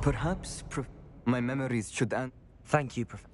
Perhaps my memories should end. Thank you, Professor.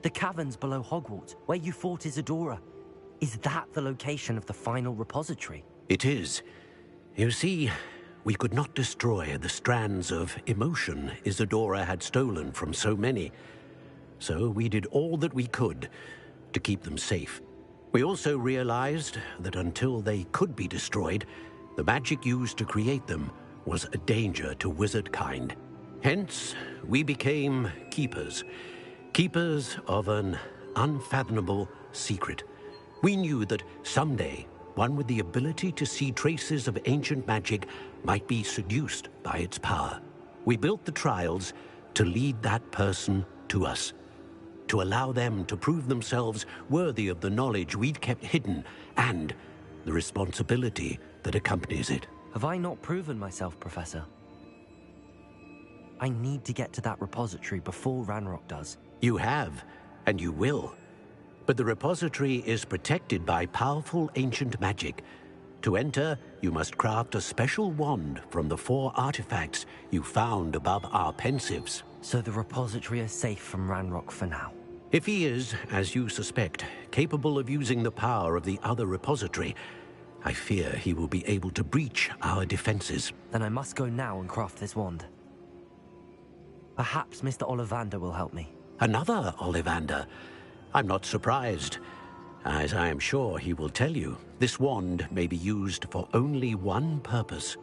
The caverns below Hogwarts, where you fought Isadora. Is that the location of the final repository? It is. You see, we could not destroy the strands of emotion Isadora had stolen from so many. So we did all that we could to keep them safe. We also realized that until they could be destroyed, the magic used to create them was a danger to wizard kind. Hence, we became keepers. Keepers of an unfathomable secret. We knew that someday, one with the ability to see traces of ancient magic might be seduced by its power. We built the trials to lead that person to us, to allow them to prove themselves worthy of the knowledge we'd kept hidden and the responsibility that accompanies it. Have I not proven myself, Professor? I need to get to that repository before Ranrock does. You have, and you will. But the repository is protected by powerful ancient magic. To enter, you must craft a special wand from the 4 artifacts you found above our pensives. So the repository is safe from Ranrock for now? If he is, as you suspect, capable of using the power of the other repository, I fear he will be able to breach our defenses. Then I must go now and craft this wand. Perhaps Mr. Ollivander will help me. Another Ollivander? I'm not surprised. As I am sure he will tell you, this wand may be used for only one purpose.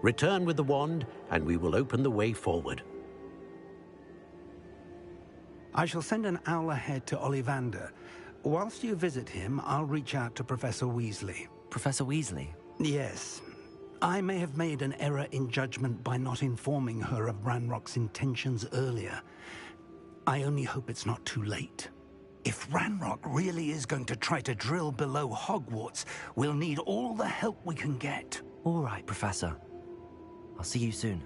Return with the wand, and we will open the way forward. I shall send an owl ahead to Ollivander. Whilst you visit him, I'll reach out to Professor Weasley. Professor Weasley? Yes. I may have made an error in judgment by not informing her of Ranrock's intentions earlier. I only hope it's not too late. If Ranrock really is going to try to drill below Hogwarts, we'll need all the help we can get. All right, Professor. I'll see you soon.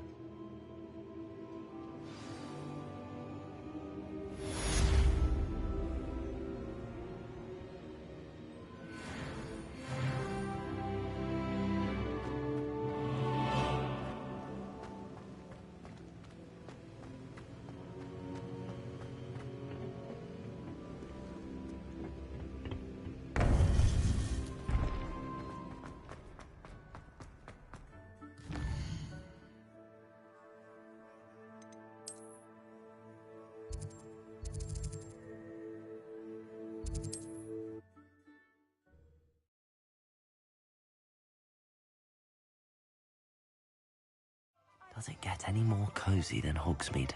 Does it get any more cozy than Hogsmeade?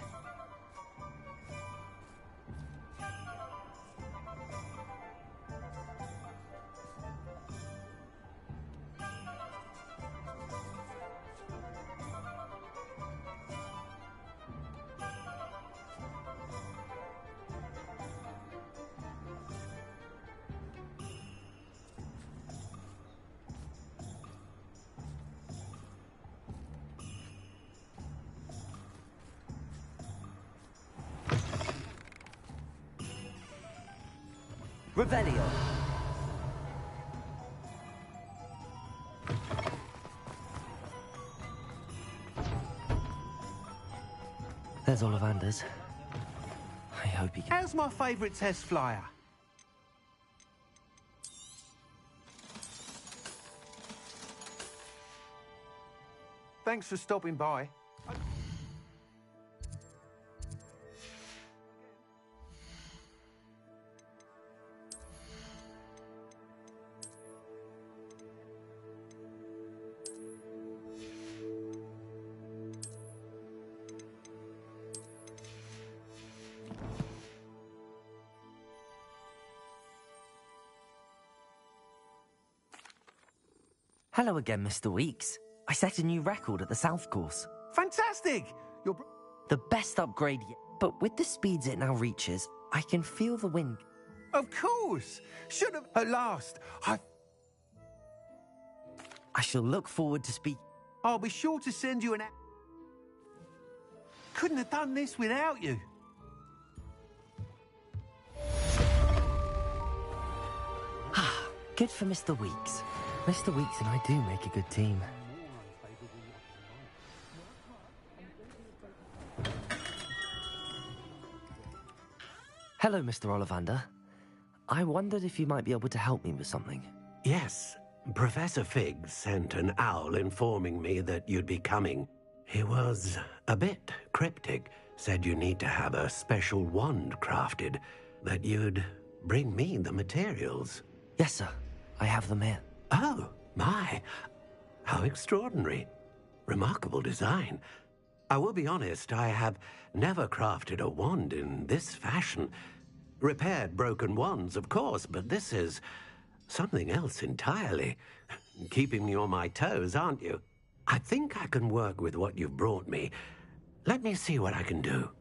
Revelio. There's Ollivander's. I hope he can... How's my favourite test flyer? Thanks for stopping by. Hello again, Mr. Weeks. I set a new record at the South Course. Fantastic! The best upgrade yet. But with the speeds it now reaches, I can feel the wind. Of course! Should have... At last! I shall look forward to speak. I'll be sure to send you an... Couldn't have done this without you. Good for Mr. Weeks. Mr. Weeks and I do make a good team. Hello, Mr. Ollivander. I wondered if you might be able to help me with something. Yes, Professor Fig sent an owl informing me that you'd be coming. He was a bit cryptic, said you need to have a special wand crafted, that you'd bring me the materials. Yes, sir. I have them here. Oh, my. How extraordinary. Remarkable design. I will be honest, I have never crafted a wand in this fashion. Repaired broken wands, of course, but this is something else entirely. Keeping me on my toes, aren't you? I think I can work with what you've brought me. Let me see what I can do.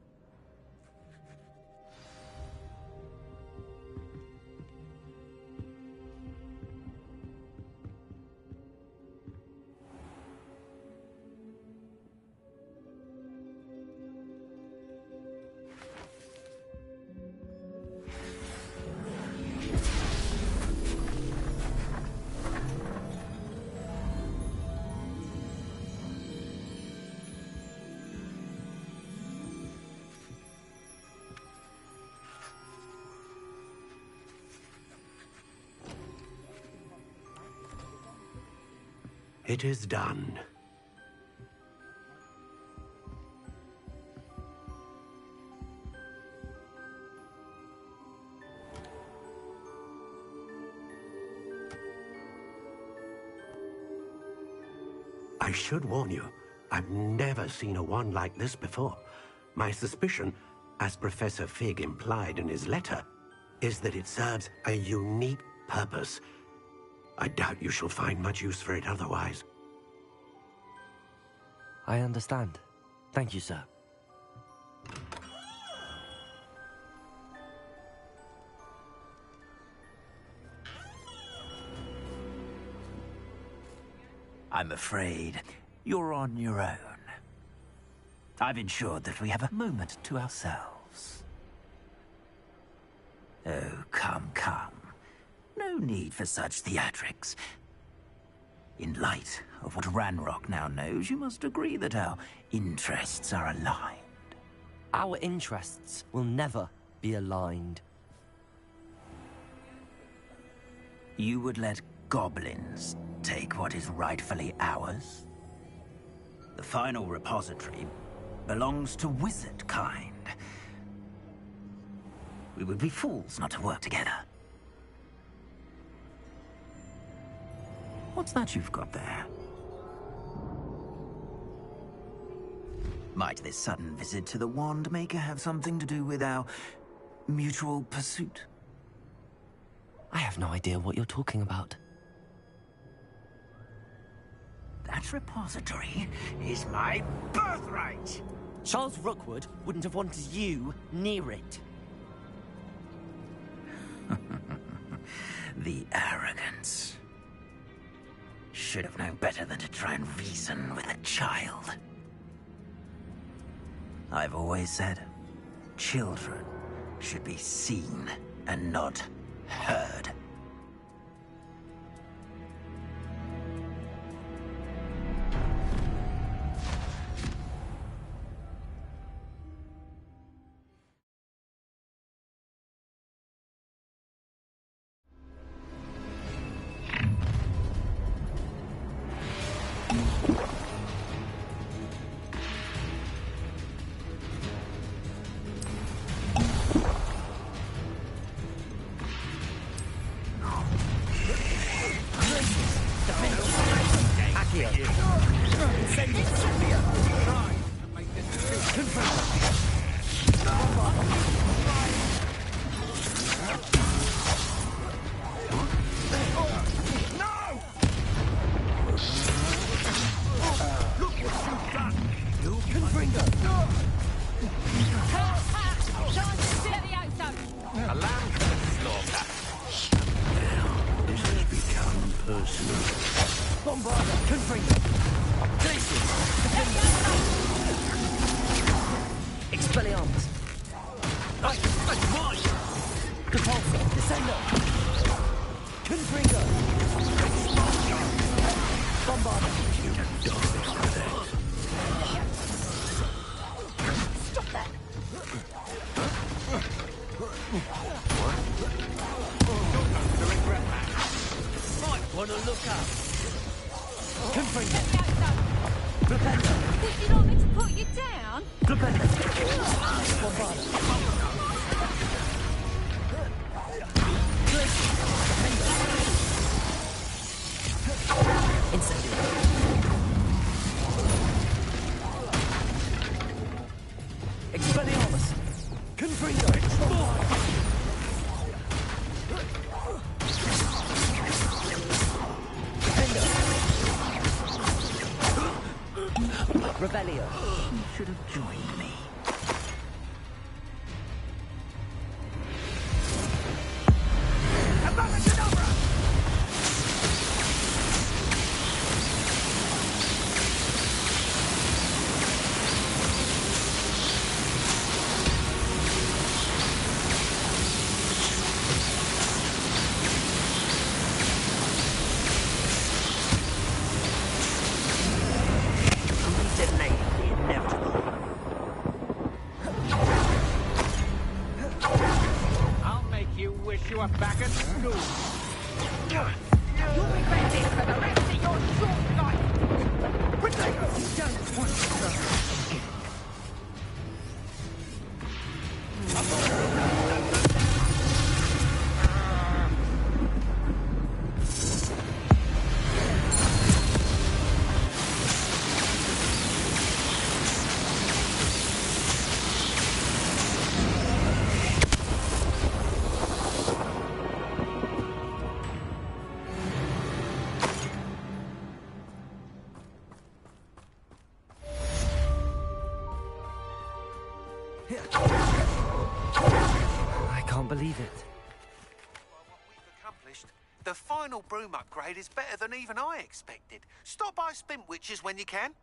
It is done. I should warn you, I've never seen a wand like this before. My suspicion, as Professor Fig implied in his letter, is that it serves a unique purpose. I doubt you shall find much use for it otherwise. I understand. Thank you, sir. I'm afraid you're on your own. I've ensured that we have a moment to ourselves. Oh, come, come. No need for such theatrics. In light of what Ranrock now knows, you must agree that our interests are aligned. Our interests will never be aligned. You would let goblins take what is rightfully ours? The final repository belongs to wizard kind. We would be fools not to work together. What's that you've got there? Might this sudden visit to the Wand Maker have something to do with our mutual pursuit? I have no idea what you're talking about. That repository is my birthright! Charles Rookwood wouldn't have wanted you near it. The arrogance. Should have known better than to try and reason with a child. I've always said, children should be seen and not heard. a lamb for the slaughter. This has become personal. Bombarder, Confringo. Glacius, Defender. Expelliarmus. That's mine! Repulsor, Descender. Confringo. Bombarder. You died for that. Stop that! Might wanna look up. Confringo. No, no. Repender. Did you want me to put you down? Repender. Bombarder. Glacius, Defender. Incendiary. Expelliarmus. Confringo. Defender. Revelio. You should have joined me. I'll make you wish you were back at school. You'll regret this for the rest of your short life! You don't want to. I can't believe it. What we've accomplished, the final broom upgrade is better than even I expected. Stop by Spintwitches when you can.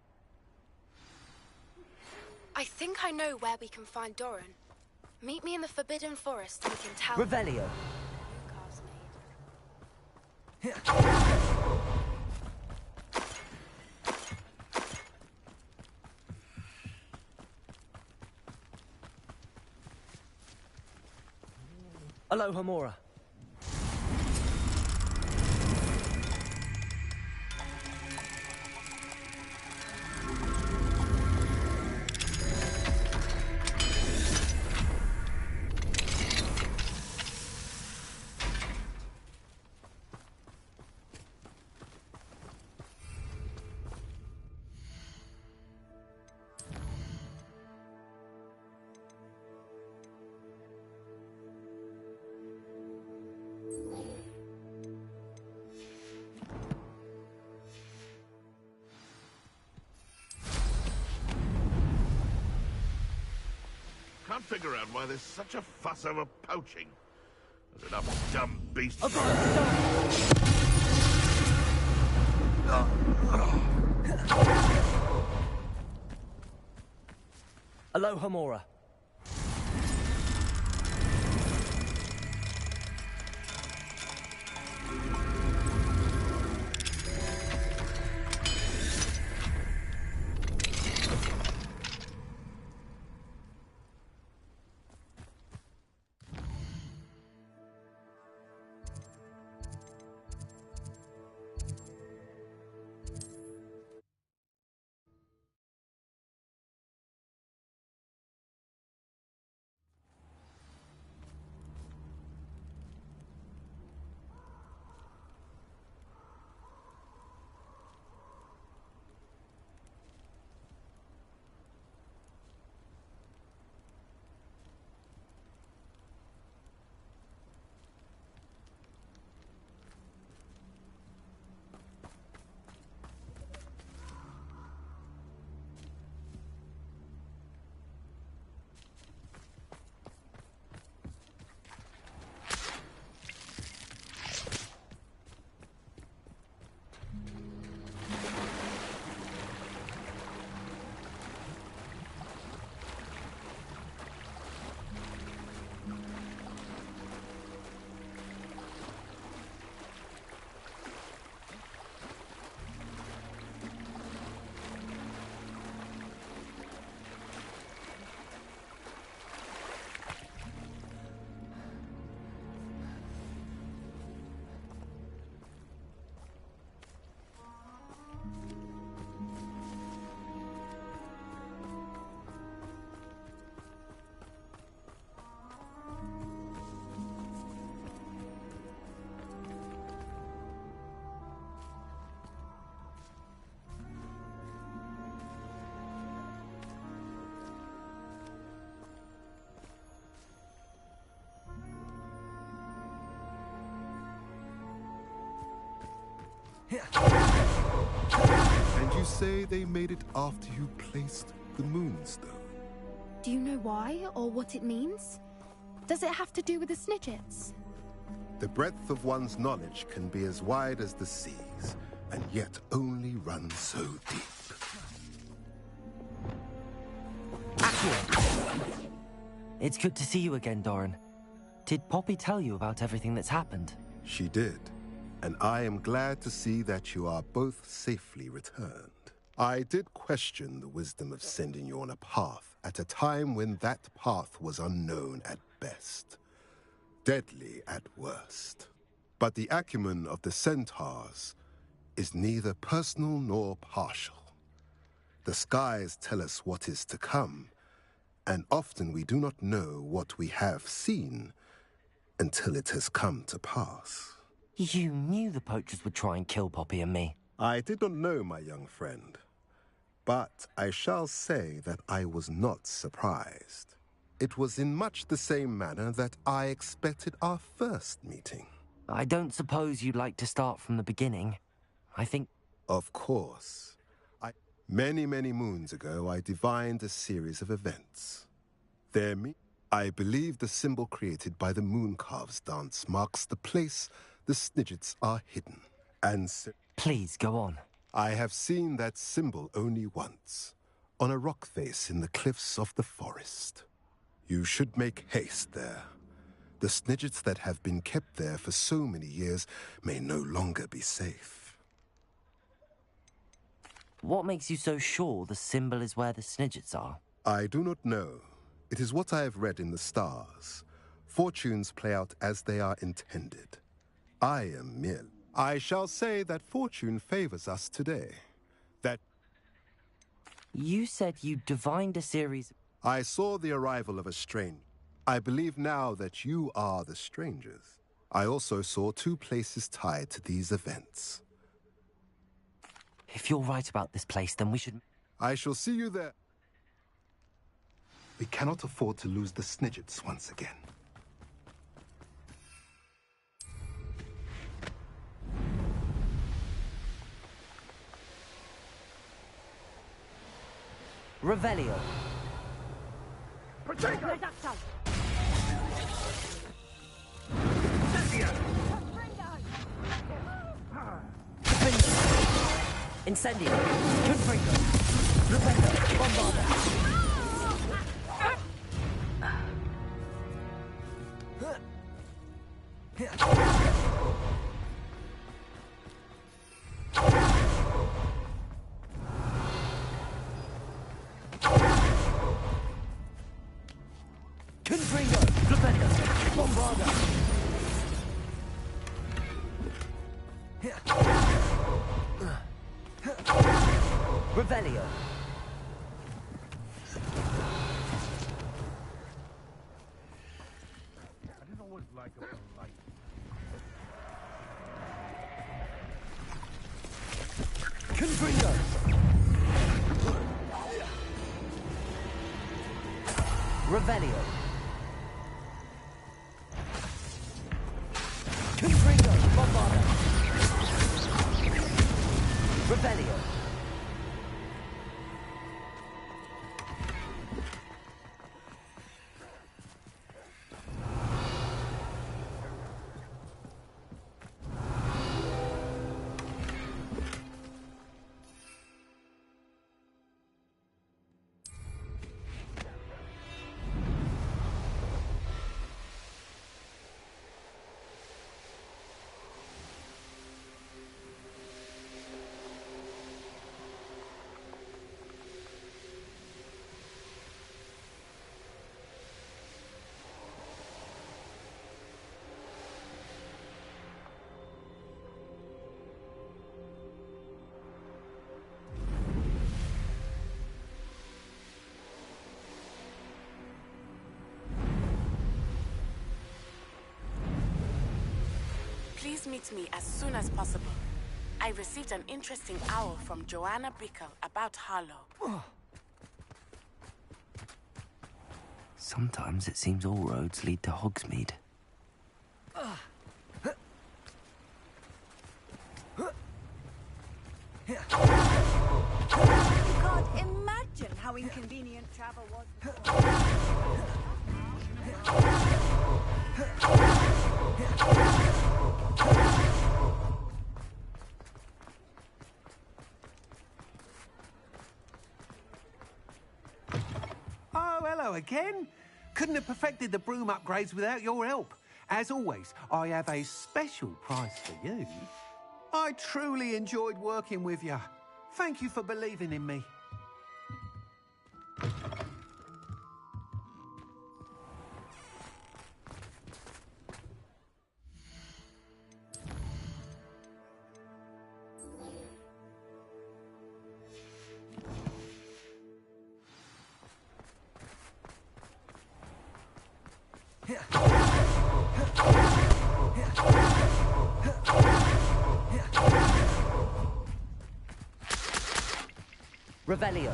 I think I know where we can find Doran. Meet me in the Forbidden Forest and we can tell Revelio. Lucar's made. Aloha Mora. Can't figure out why there's such a fuss over poaching. There's enough dumb beasts. Aloha Mora. And you say they made it after you placed the moonstone? Do you know why or what it means? Does it have to do with the Snidgets? The breadth of one's knowledge can be as wide as the seas, and yet only run so deep. It's good to see you again, Doran. Did Poppy tell you about everything that's happened? She did, and I am glad to see that you are both safely returned. I did question the wisdom of sending you on a path at a time when that path was unknown at best, deadly at worst. But the acumen of the centaurs is neither personal nor partial. The skies tell us what is to come, and often we do not know what we have seen until it has come to pass. You knew the poachers would try and kill Poppy and me. I did not know, my young friend, but I shall say that I was not surprised. It was in much the same manner that I expected our first meeting. I don't suppose you'd like to start from the beginning. I think... Of course. Many, many moons ago, I divined a series of events. I believe the symbol created by the Mooncalves dance marks the place the Snidgets are hidden. And please, go on. I have seen that symbol only once, on a rock face in the cliffs of the forest. You should make haste there. The Snidgets that have been kept there for so many years may no longer be safe. What makes you so sure the symbol is where the Snidgets are? I do not know. It is what I have read in the stars. Fortunes play out as they are intended. I shall say that fortune favors us today. You said you divined a series... I saw the arrival of a stranger. I believe now that you are the strangers. I also saw two places tied to these events. If you're right about this place, then we should... I shall see you there. We cannot afford to lose the Snidgets once again. Revelio. Incendio. Confringo. Rependo. Bombarda. Confringo. Rependo. Bombarda. Revelio. I don't know what it's like up on light. Confringo. Revelio. Confringo. Bombarda. Revelio. Please meet me as soon as possible. I received an interesting owl from Joanna Bickle about Harlow. Sometimes it seems all roads lead to You can't imagine how inconvenient travel was Oh, hello again. Couldn't have perfected the broom upgrades without your help. As always, I have a special prize for you. I truly enjoyed working with you. Thank you for believing in me. Revelio.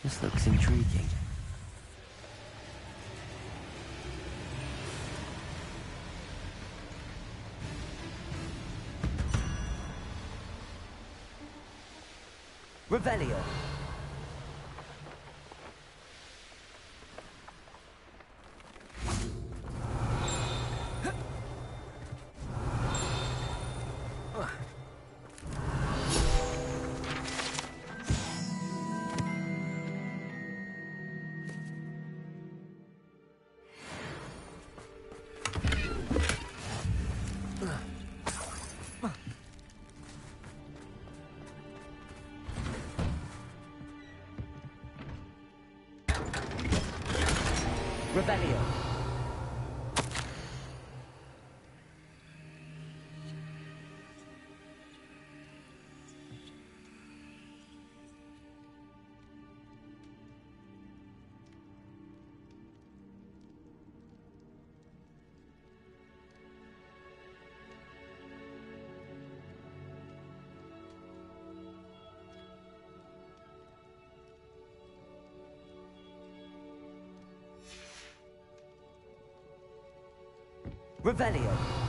This looks intriguing. Revelio. Revelio. Revelio.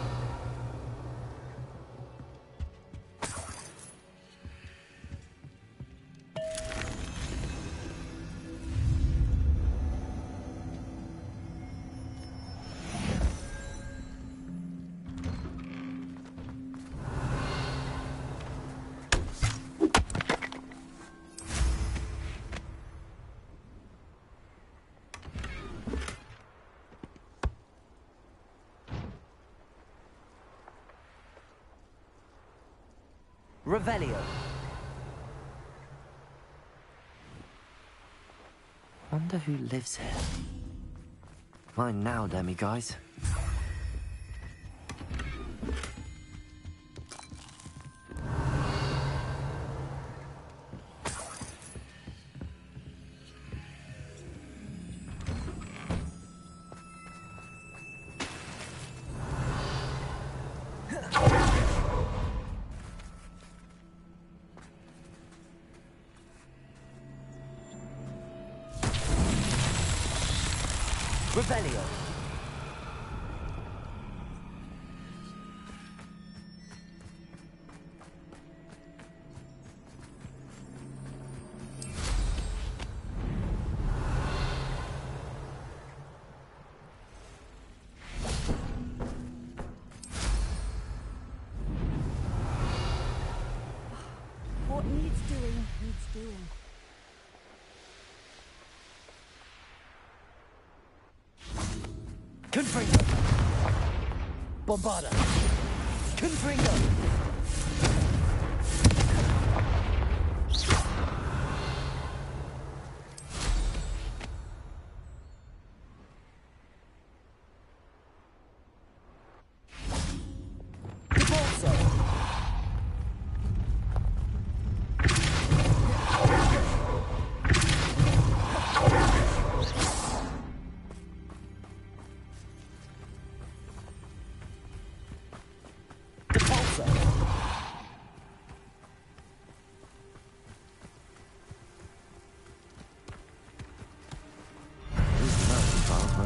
Revelio. Wonder who lives here. Mine now, demiguise. Revelio. doing. Confringo! Bombarda! Confringo!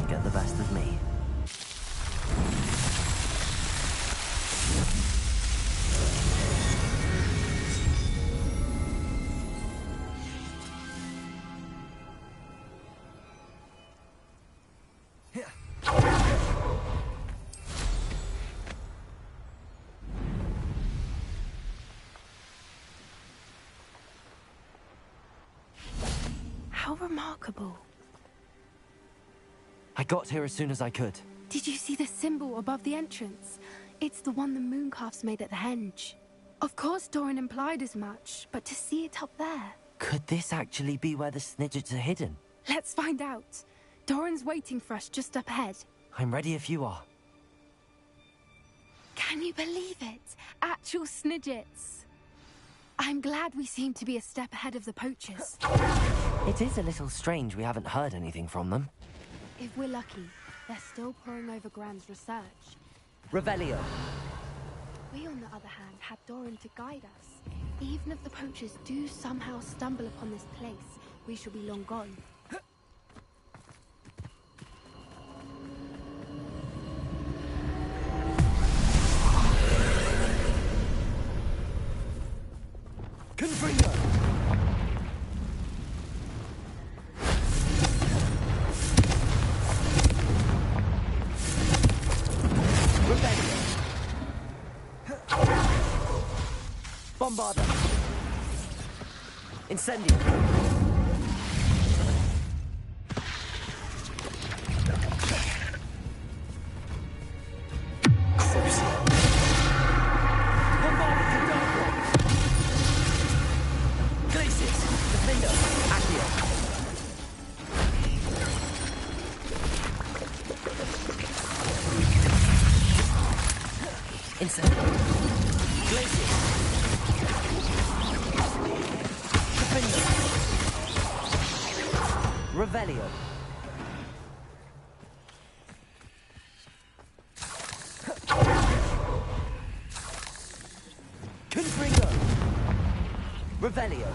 Get the best of me. How remarkable. I got here as soon as I could. Did you see the symbol above the entrance? It's the one the mooncalfs made at the henge. Of course Doran implied as much, but to see it up there... Could this actually be where the Snidgets are hidden? Let's find out. Doran's waiting for us just up ahead. I'm ready if you are. Can you believe it? Actual Snidgets. I'm glad we seem to be a step ahead of the poachers. It is a little strange we haven't heard anything from them. If we're lucky, they're still poring over Gran's research. Revelio. We, on the other hand, had Doran to guide us. Even if the poachers do somehow stumble upon this place, we shall be long gone. Confringo! Bombarda! Incendio! Bombarda Cadabra! Glacius! Defender! Accio! Incendio! Glacius! Revelio. Confringo. Revelio.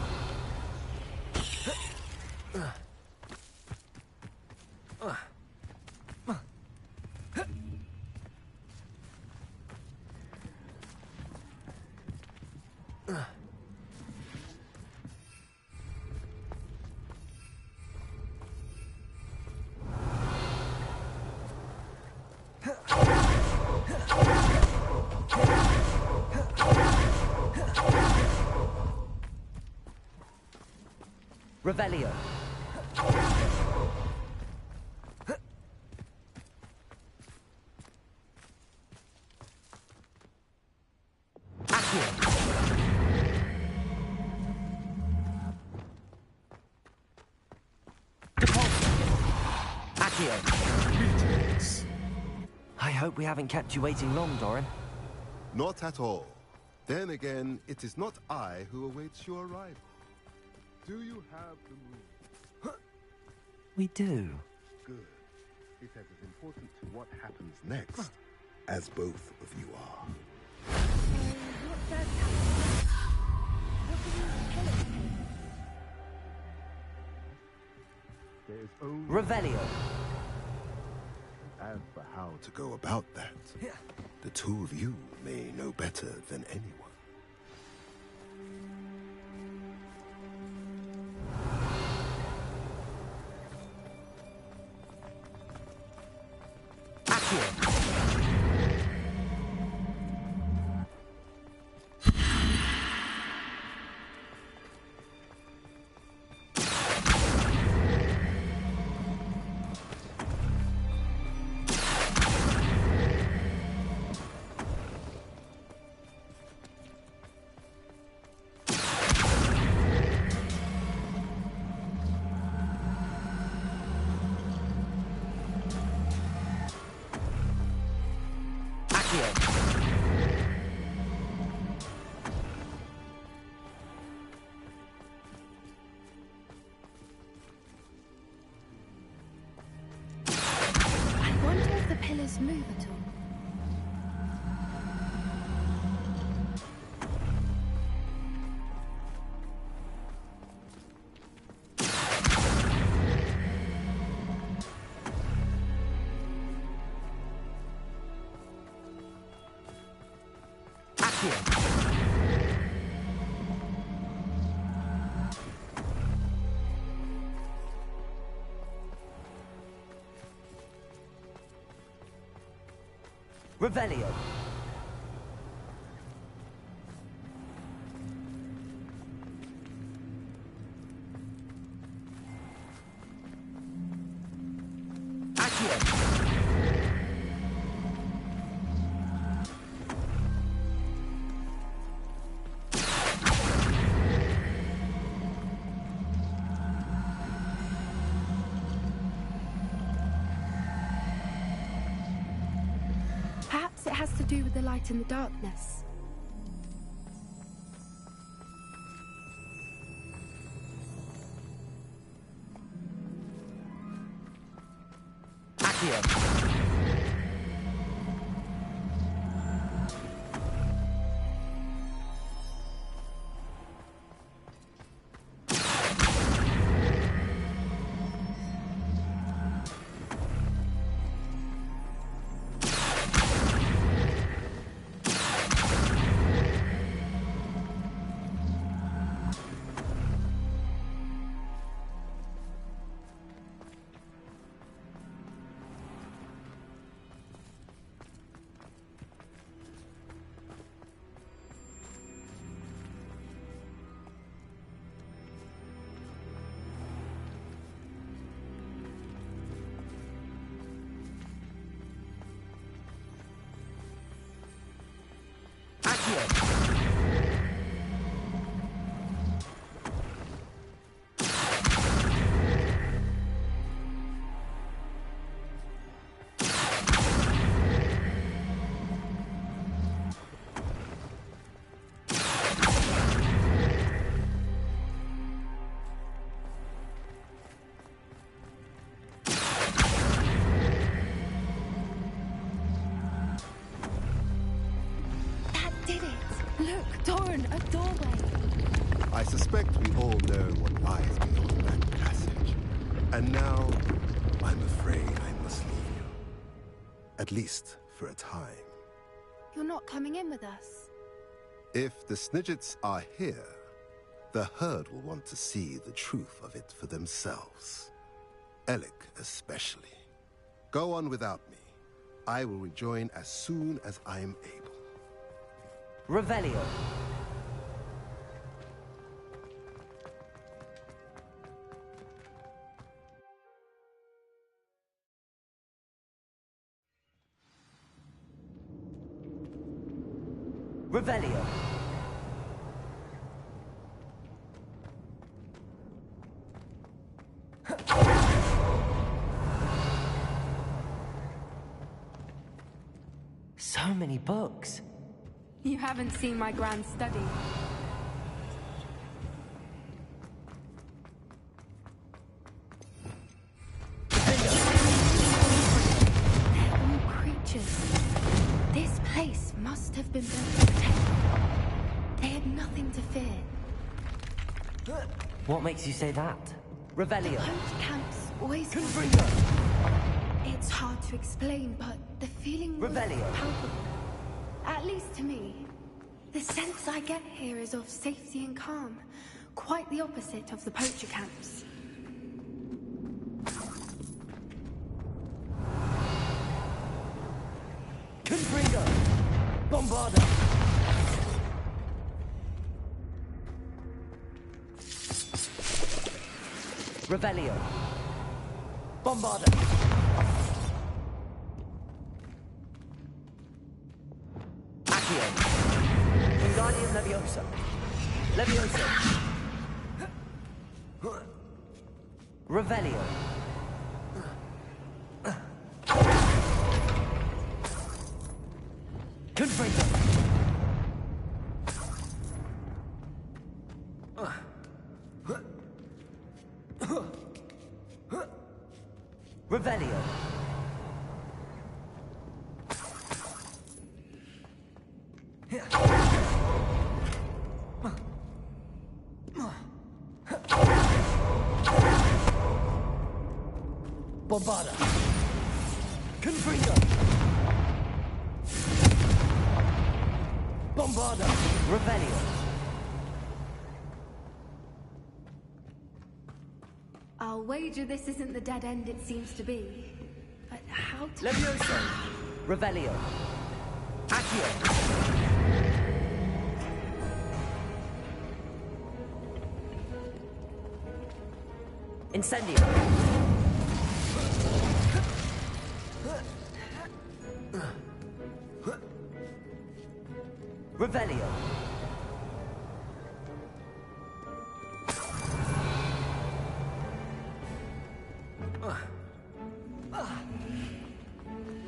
Revelio. Accio. Depulso. Accio. Greetings. I hope we haven't kept you waiting long, Doran. Not at all. Then again, it is not I who awaits your arrival. Do you have the moon? We do. Good. It is as important to what happens next as both of you are. What does happen? What do we kill it? There is only... Revelio. As for how to go about that, the two of you may know better than anyone. this move at all? Revelio. Accio. Perhaps it has to do with the light in the darkness. Accio. Look, Doran, a doorway. I suspect we all know what lies beyond that passage. And now, I'm afraid I must leave you. At least for a time. You're not coming in with us. If the Snidgets are here, the herd will want to see the truth of it for themselves. Alec especially. Go on without me. I will rejoin as soon as I am able. Revelio. Revelio. So many books. You haven't seen my grand study. They're all creatures. This place must have been built to protect them. They had nothing to fear. What makes you say that? Revelio. The poach camps always... It's hard to explain, but the feeling was Revelio. palpable. At least to me. The sense I get here is of safety and calm. Quite the opposite of the poacher camps. Confringo! Bombarda! Revelio. Bombarda! Accio. Wingardium Leviosa. Leviosa. Revelio. Confringo. Revelio. Bombarda. Confringo. Bombarda. Revelio. I'll wager this isn't the dead end it seems to be. But how to... Levioso. Revelio. Accio. Incendio. Revelio.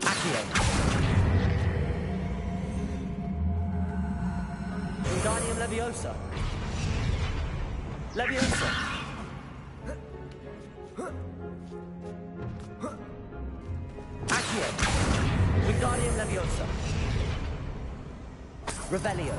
Accio. Wingardium Leviosa. Leviosa. Accio. Wingardium Leviosa. Revelio.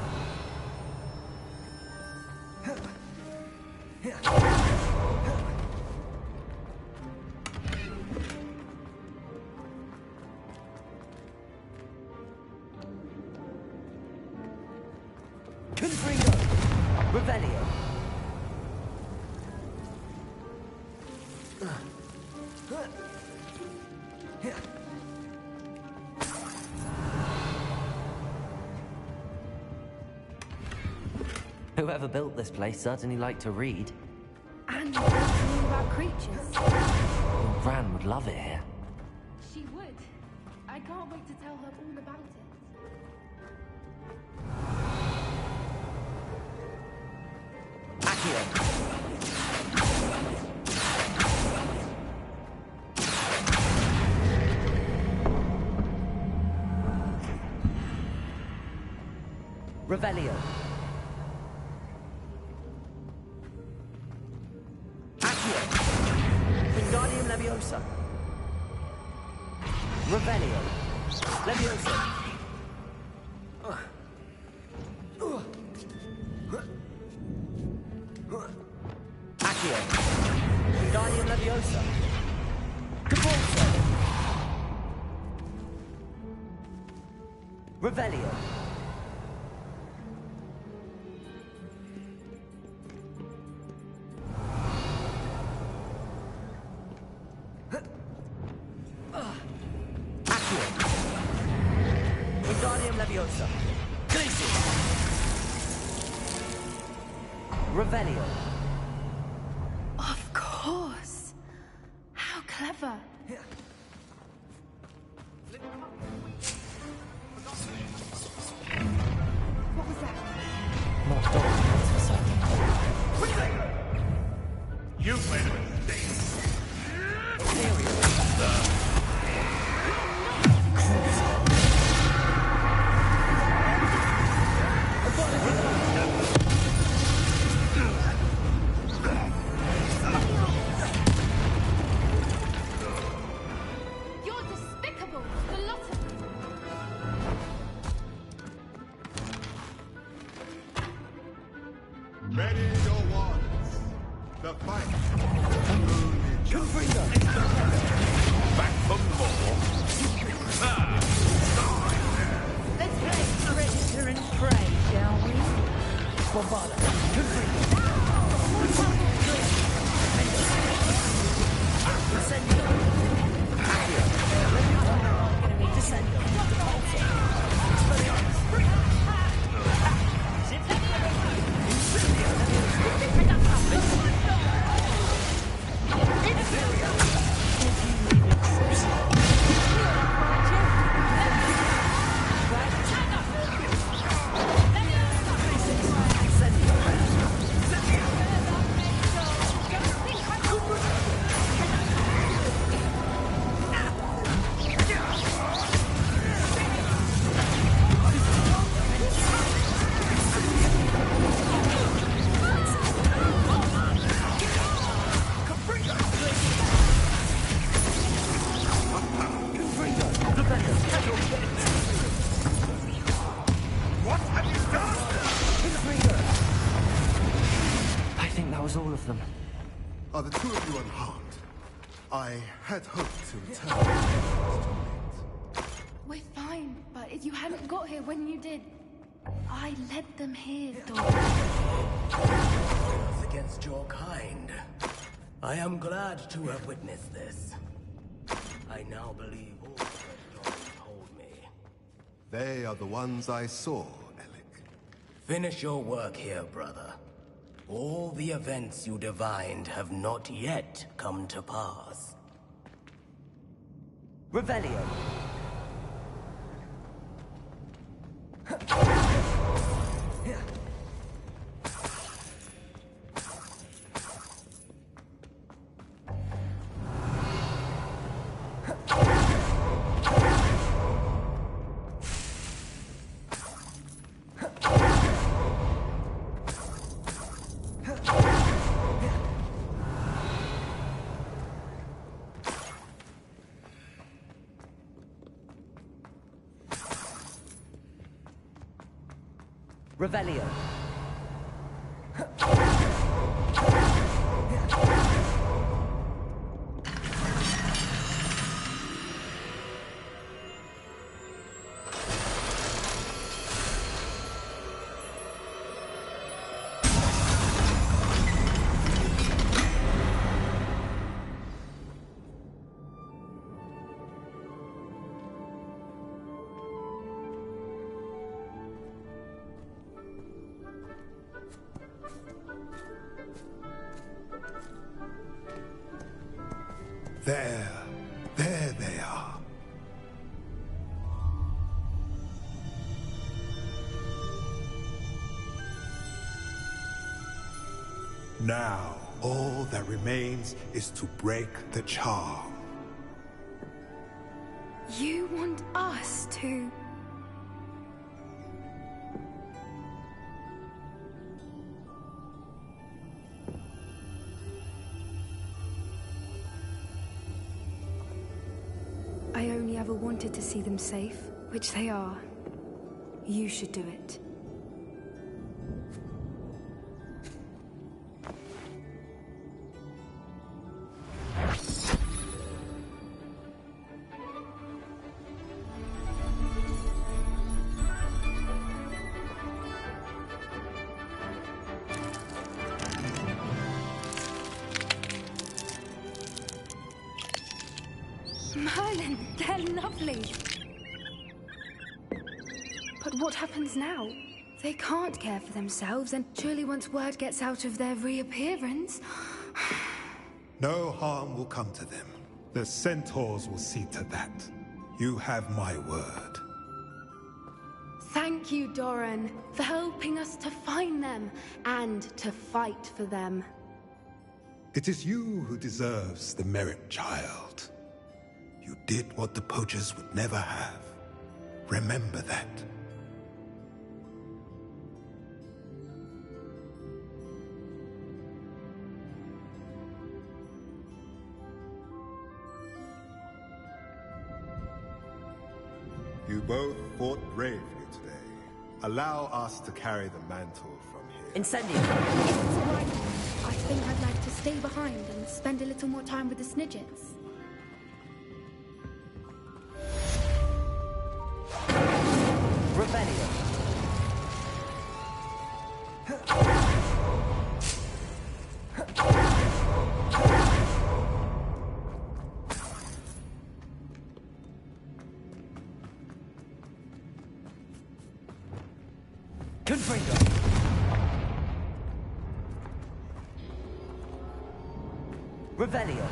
Confringo. Revelio. Whoever built this place certainly liked to read. And learning about creatures. Gran would love it here. She would. I can't wait to tell her all about it. Accio. Revelio. Accio. Wingardium Leviosa. Revelio. Leviosa. Accio. Wingardium Leviosa. Caporzo. Revelio. Accio. Wingardium Leviosa. Glacius. Revelio. Of course. How clever. What was that? Not Doran, that's for certain. You've made a mistake. You're despicable, the lot of you. Ready your wands. The fight. Confringo. Back for more. Let's play predator and prey, shall we? Bombarda. Confringo. Incendio. Accio. Descendio. Caporzo. Expelliarmus. Incendio. What have you done? I think that was all of them. Are the two of you unharmed? I had hoped to return. It's too late. We're fine, but you hadn't got here when you did. I led them here, Doran. Against your kind. I am glad to have witnessed this. I now believe all that Doran told me. They are the ones I saw, Alec. Finish your work here, brother. All the events you divined have not yet come to pass. Revelio. Revelio. There they are. Now, all that remains is to break the charm. You want us to... I only ever wanted to see them safe, which they are. You should do it. Merlin, they're lovely. But what happens now? They can't care for themselves, and surely once word gets out of their reappearance... No harm will come to them. The centaurs will see to that. You have my word. Thank you, Doran, for helping us to find them, and to fight for them. It is you who deserves the merit, child. You did what the poachers would never have. Remember that. You both fought bravely today. Allow us to carry the mantle from here. Incendio. It's all right. I think I'd like to stay behind and spend a little more time with the Snidgets. Revelio. Confringo. Revelio.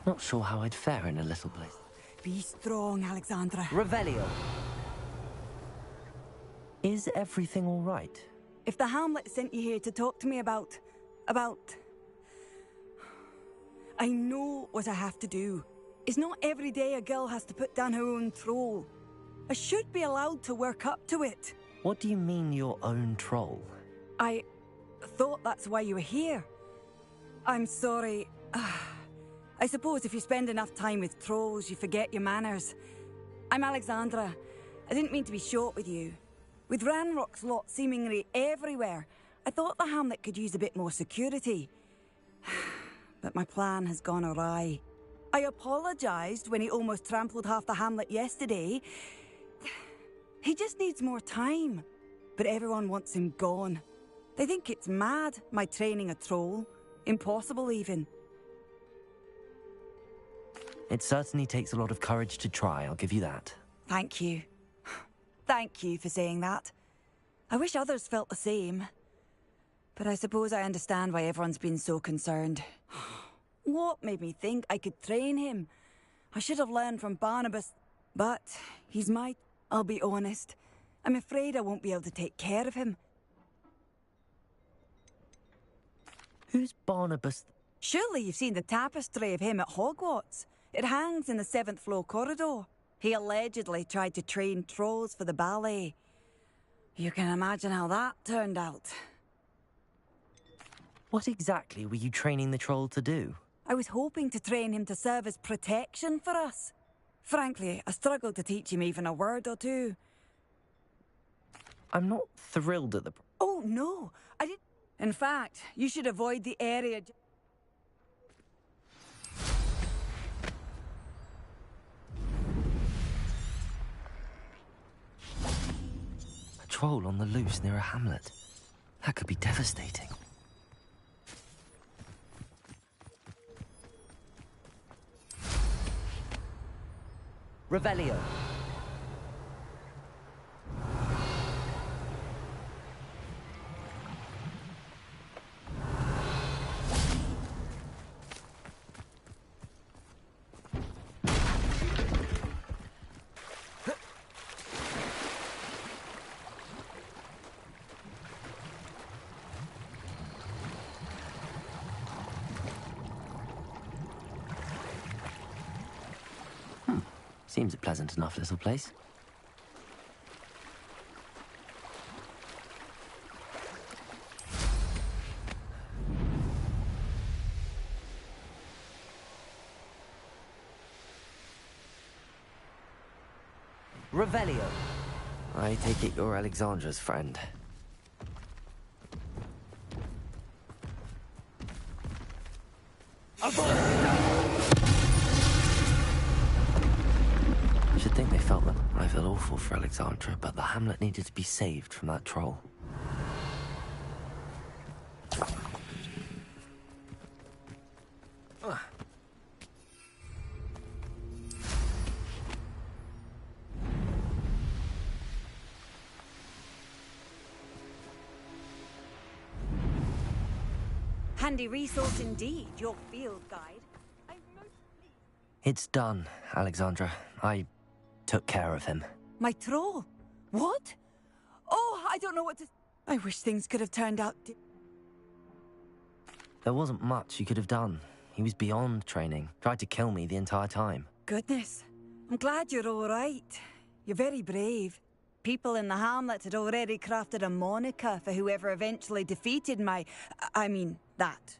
Not sure how I'd fare in a little place. Be strong, Alexandra. Revelio. Is everything all right? If the Hamlet sent you here to talk to me about... I know what I have to do. It's not every day a girl has to put down her own troll. I should be allowed to work up to it. What do you mean, your own troll? I thought that's why you were here. I'm sorry. I suppose if you spend enough time with trolls, you forget your manners. I'm Alexandra. I didn't mean to be short with you. With Ranrock's lot seemingly everywhere, I thought the Hamlet could use a bit more security. But my plan has gone awry. I apologised when he almost trampled half the Hamlet yesterday. He just needs more time. But everyone wants him gone. They think it's mad, my training a troll. Impossible, even. It certainly takes a lot of courage to try, I'll give you that. Thank you. Thank you for saying that. I wish others felt the same. But I suppose I understand why everyone's been so concerned. What made me think I could train him? I should have learned from Barnabas. But he's my... I'll be honest. I'm afraid I won't be able to take care of him. Who's Barnabas? Surely you've seen the tapestry of him at Hogwarts. It hangs in the 7th floor corridor. He allegedly tried to train trolls for the ballet. You can imagine how that turned out. What exactly were you training the troll to do? I was hoping to train him to serve as protection for us. Frankly, I struggled to teach him even a word or two. I'm not thrilled at the... Oh, no. I didn't... In fact, you should avoid the area... A troll on the loose near a hamlet. That could be devastating. Revelio. Seems a pleasant enough little place. Revelio. I take it you're Alexandra's friend. I should think they felt that. I feel awful for Alexandra, but the hamlet needed to be saved from that troll. Handy resource indeed, your field guide. It's done, Alexandra. I took care of him. My troll? What? Oh, I don't know what to... I wish things could have turned out... There wasn't much you could have done. He was beyond training. Tried to kill me the entire time. Goodness. I'm glad you're all right. You're very brave. People in the hamlet had already crafted a moniker for whoever eventually defeated my... I mean, that.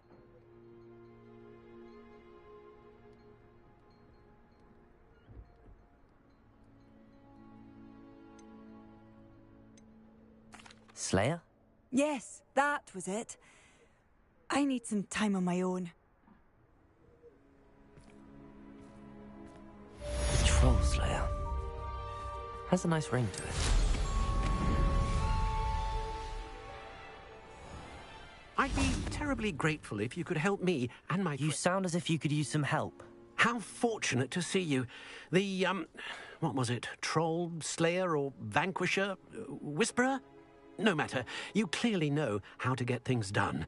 Slayer? Yes, that was it. I need some time on my own. Troll Slayer. Has a nice ring to it. I'd be terribly grateful if you could help me and my... You sound as if you could use some help. How fortunate to see you. The, what was it? Troll, Slayer, or Vanquisher? Whisperer? No matter. You clearly know how to get things done.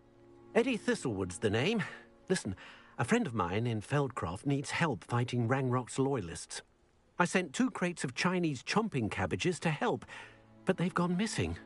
Eddie Thistlewood's the name. Listen, A friend of mine in Feldcroft needs help fighting Ranrock's loyalists. I sent 2 crates of Chinese chomping cabbages to help, but they've gone missing.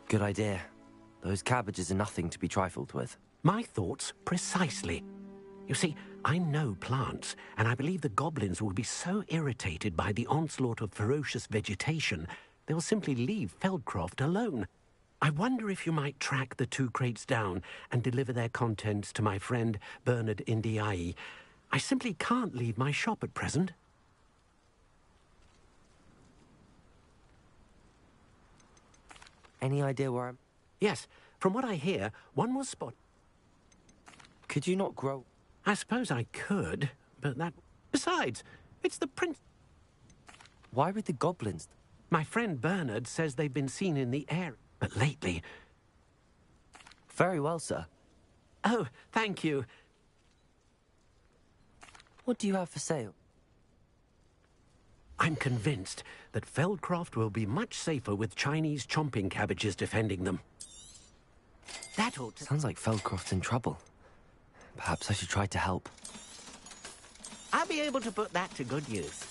Good idea. Those cabbages are nothing to be trifled with. My thoughts precisely. You see, I know plants, and I believe the goblins will be so irritated by the onslaught of ferocious vegetation, they'll simply leave Feldcroft alone. I wonder if you might track the 2 crates down and deliver their contents to my friend Bernard Indiai. I simply can't leave my shop at present. Any idea where I'm... Yes, from what I hear, one was spot... Could you not grow... I suppose I could, but that... Besides, it's the prince... Why would the goblins... My friend Bernard says they've been seen in the air, but lately... Very well, sir. Oh, thank you. What do you have for sale? I'm convinced that Feldcroft will be much safer with Chinese chomping cabbages defending them. That ought to... Sounds like Feldcroft's in trouble. Perhaps I should try to help. I'll be able to put that to good use.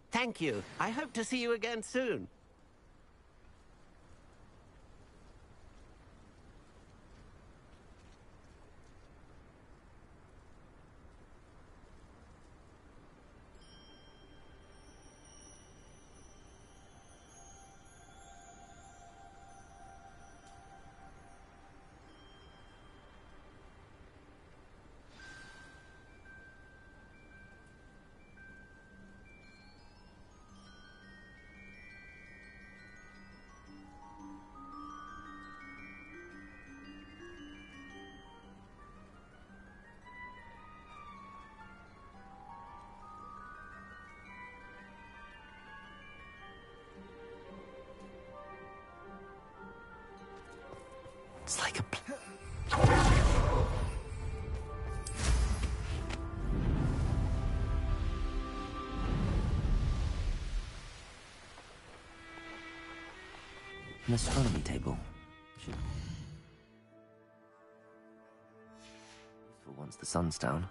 Thank you. I hope to see you again soon. It's like a... An astronomy table. Useful once the sun's down.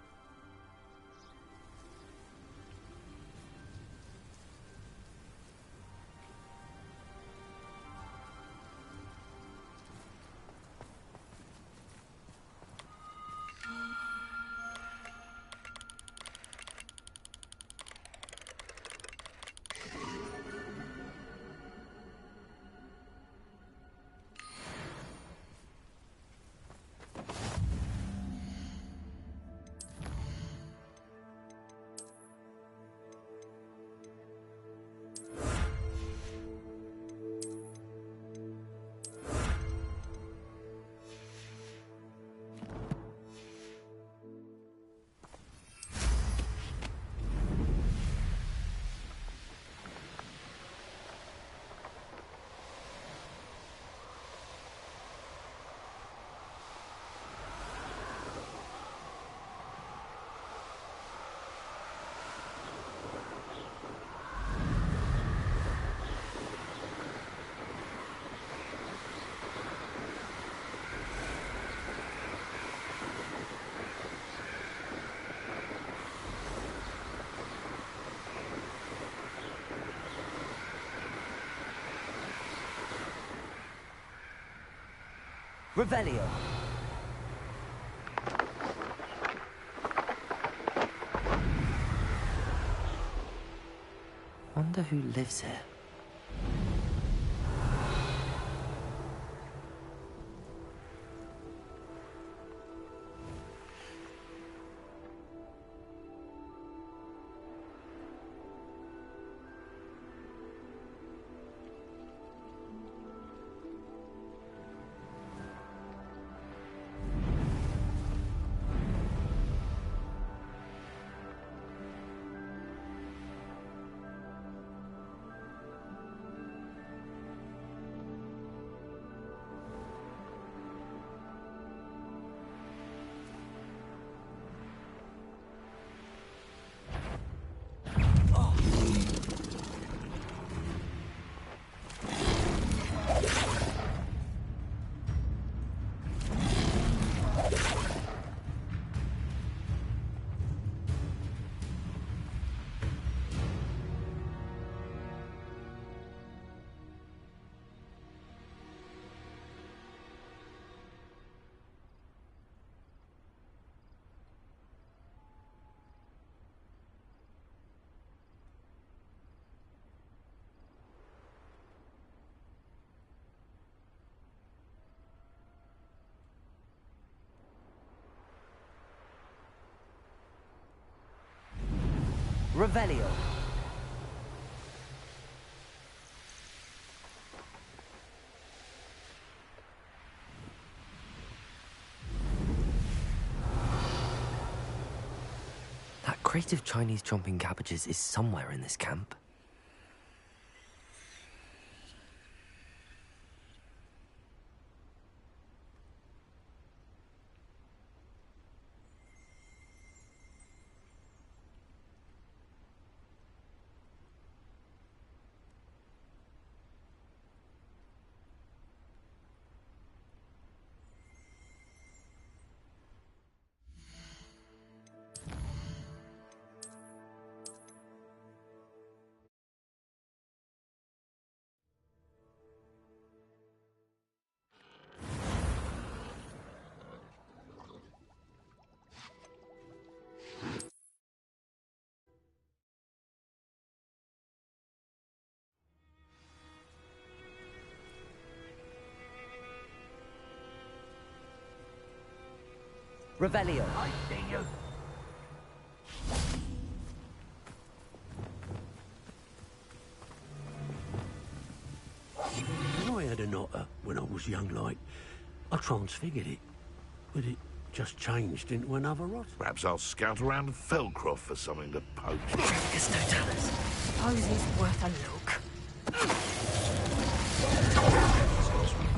Revelio. Wonder who lives here. Revelio. That crate of Chinese chomping cabbages is somewhere in this camp. Revelio. I see you. When I had a knotter when I was young, like, I transfigured it, but it just changed into another rot. Perhaps I'll scout around Felcroft for something to poach. There's no tellers. Suppose he's worth a look.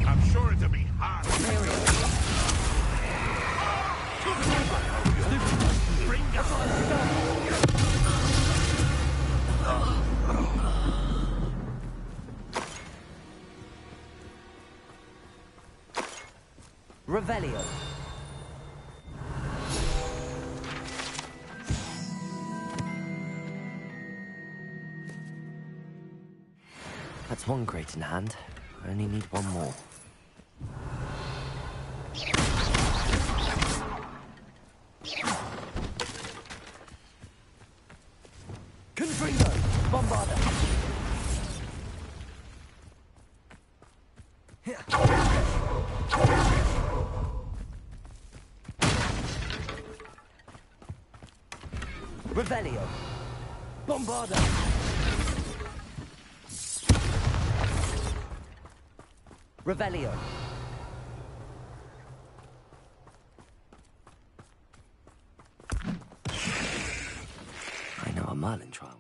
I'm sure it'll be hard. Bring Revelio. That's one crate in hand. I only need one more. Confringo! Bombarda! Revelio! Bombarda! Revelio! I know a Merlin trial one.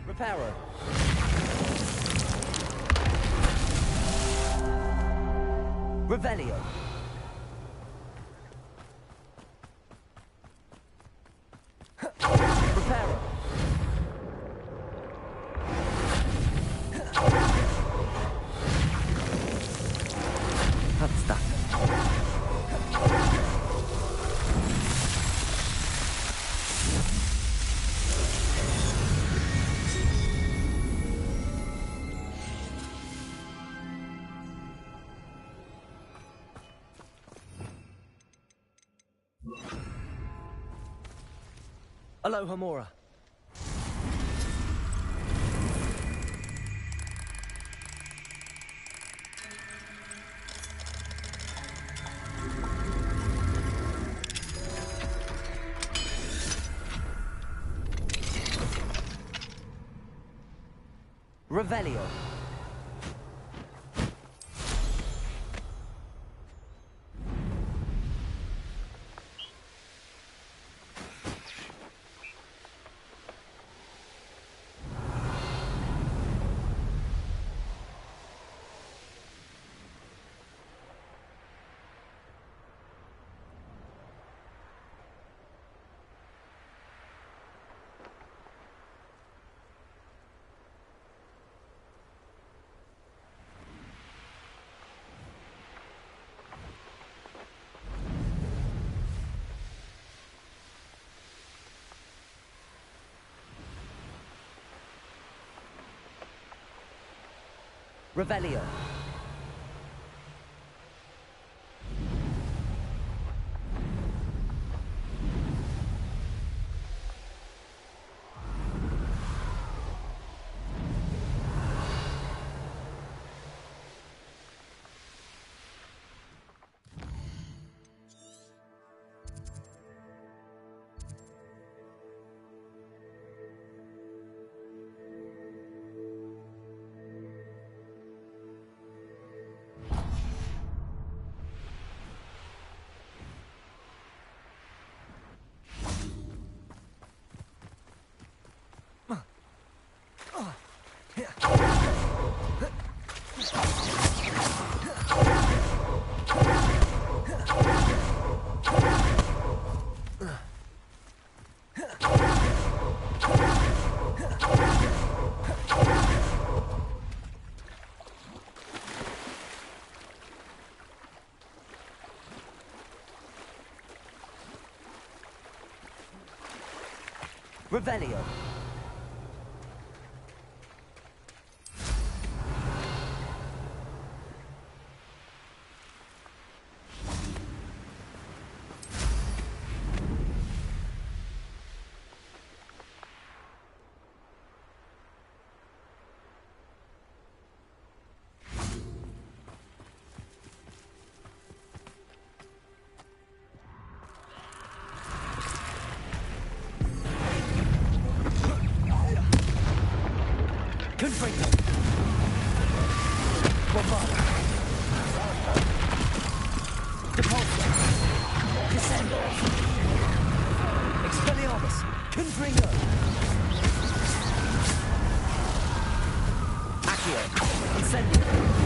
Reparo. Revelio. Reparo. Aloha Mora. Revelio. Revelio. Revelio. Confringo. Bombarda. Depulso. Descendo. Expelliarmus. Confringo. Accio. Incendio.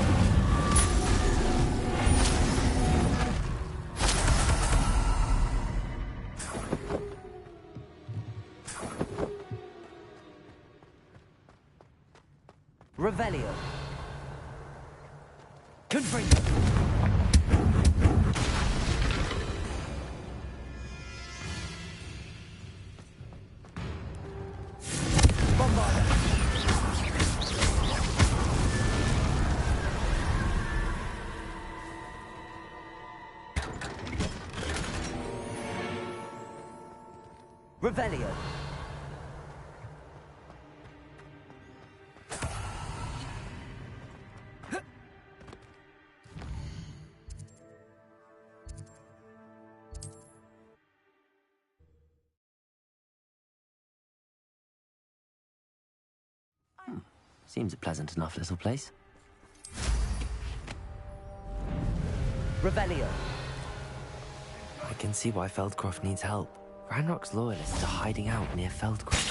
Revelio. Confringo. Bombarda. Revelio. Seems a pleasant enough little place. Revelio. I can see why Feldcroft needs help. Ranrock's loyalists are hiding out near Feldcroft.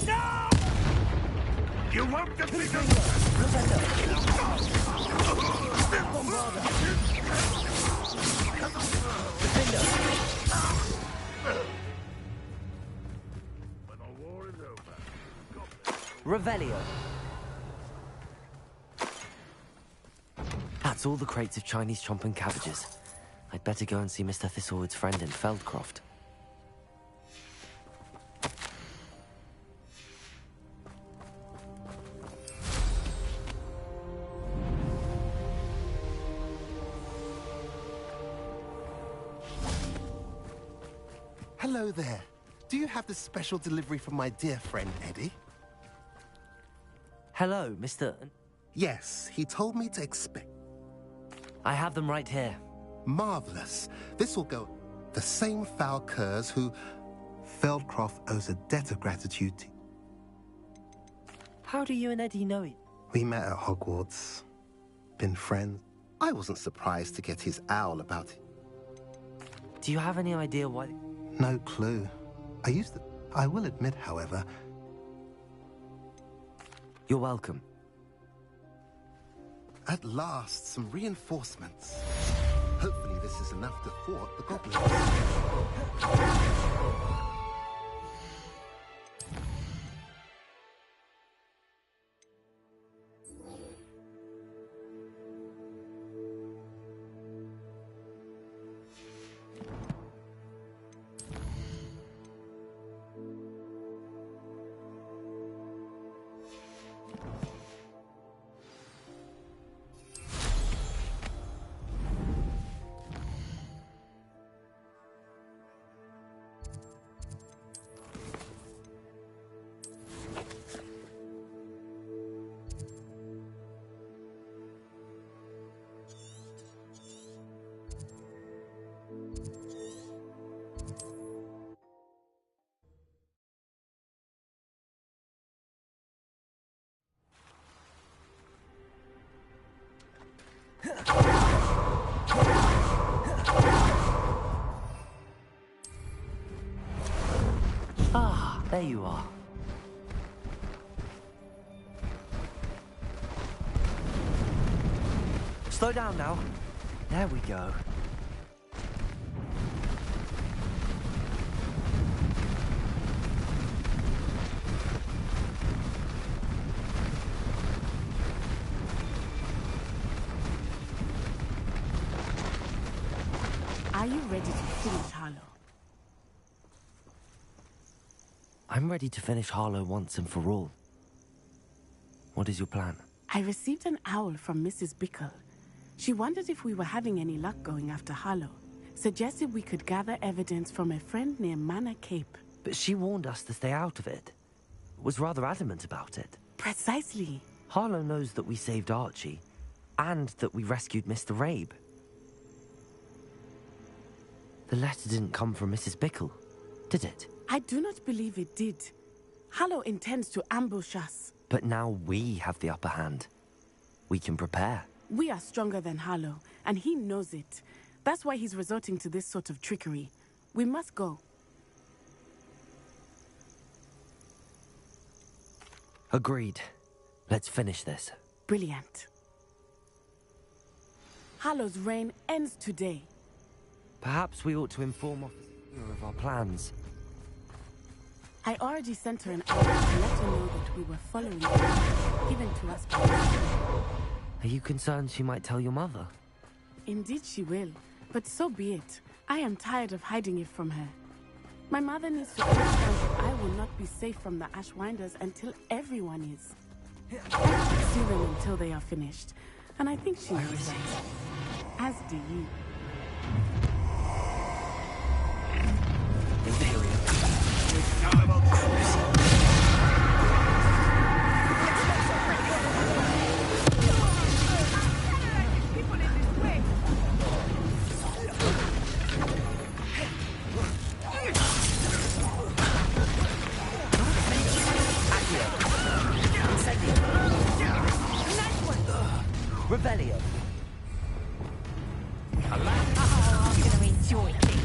No! You won't get me When the war is over. Revelio. That's all the crates of Chinese chomping cabbages. I'd better go and see Mr. Thistlewood's friend in Feldcroft. Hello there. Do you have the special delivery from my dear friend Eddie? Hello, Mr. Yes, he told me to expect. I have them right here. Marvelous. This will go. The same foul curs who Feldcroft owes a debt of gratitude to. How do you and Eddie know it? We met at Hogwarts. Been friends. I wasn't surprised to get his owl about it. Do you have any idea why? No clue. I will admit, however... You're welcome. At last, some reinforcements. Hopefully this is enough to thwart the goblins. Ah, there you are. Slow down now. There we go. Are you ready to finish Harlow? I'm ready to finish Harlow once and for all. What is your plan? I received an owl from Mrs. Bickle. She wondered if we were having any luck going after Harlow. Suggested we could gather evidence from a friend near Manor Cape. But she warned us to stay out of it. Was rather adamant about it. Precisely. Harlow knows that we saved Archie, and that we rescued Mr. Rabe. The letter didn't come from Mrs. Bickle, did it? I do not believe it did. Harlow intends to ambush us. But now we have the upper hand. We can prepare. We are stronger than Harlow, and he knows it. That's why he's resorting to this sort of trickery. We must go. Agreed. Let's finish this. Brilliant. Harlow's reign ends today. Perhaps we ought to inform Officer of our plans. I already sent her an hour to let her know that we were following her, given to us by her. Are you concerned she might tell your mother? Indeed she will, but so be it. I am tired of hiding it from her. My mother needs to understand that I will not be safe from the Ashwinders until everyone is. I can't pursue them until they are finished, and I think she knows that. As do you. Revelio. I'm gonna enjoy this.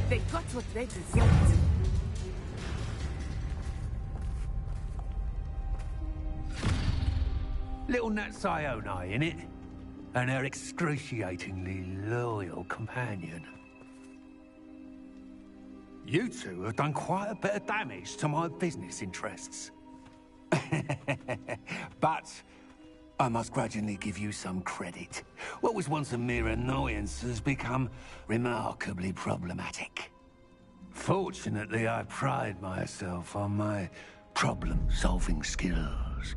They got what they deserved. Little Nat Sione, innit? And her excruciatingly loyal companion. You two have done quite a bit of damage to my business interests. But I must grudgingly give you some credit. What was once a mere annoyance has become remarkably problematic. Fortunately, I pride myself on my problem-solving skills.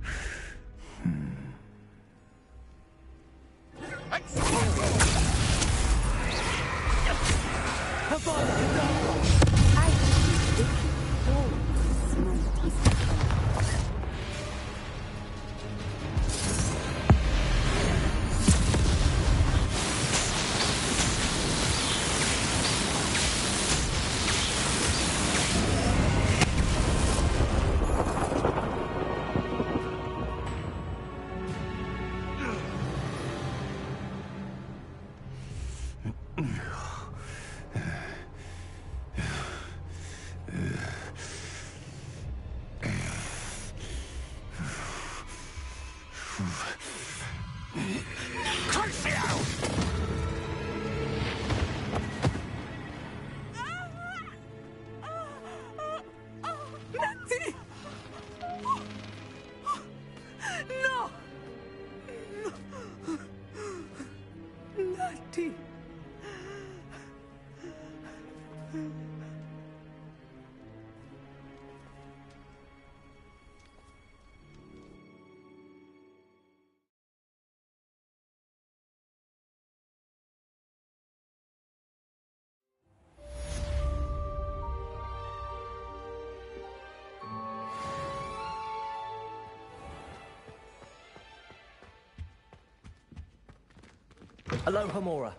Aloha, Mora.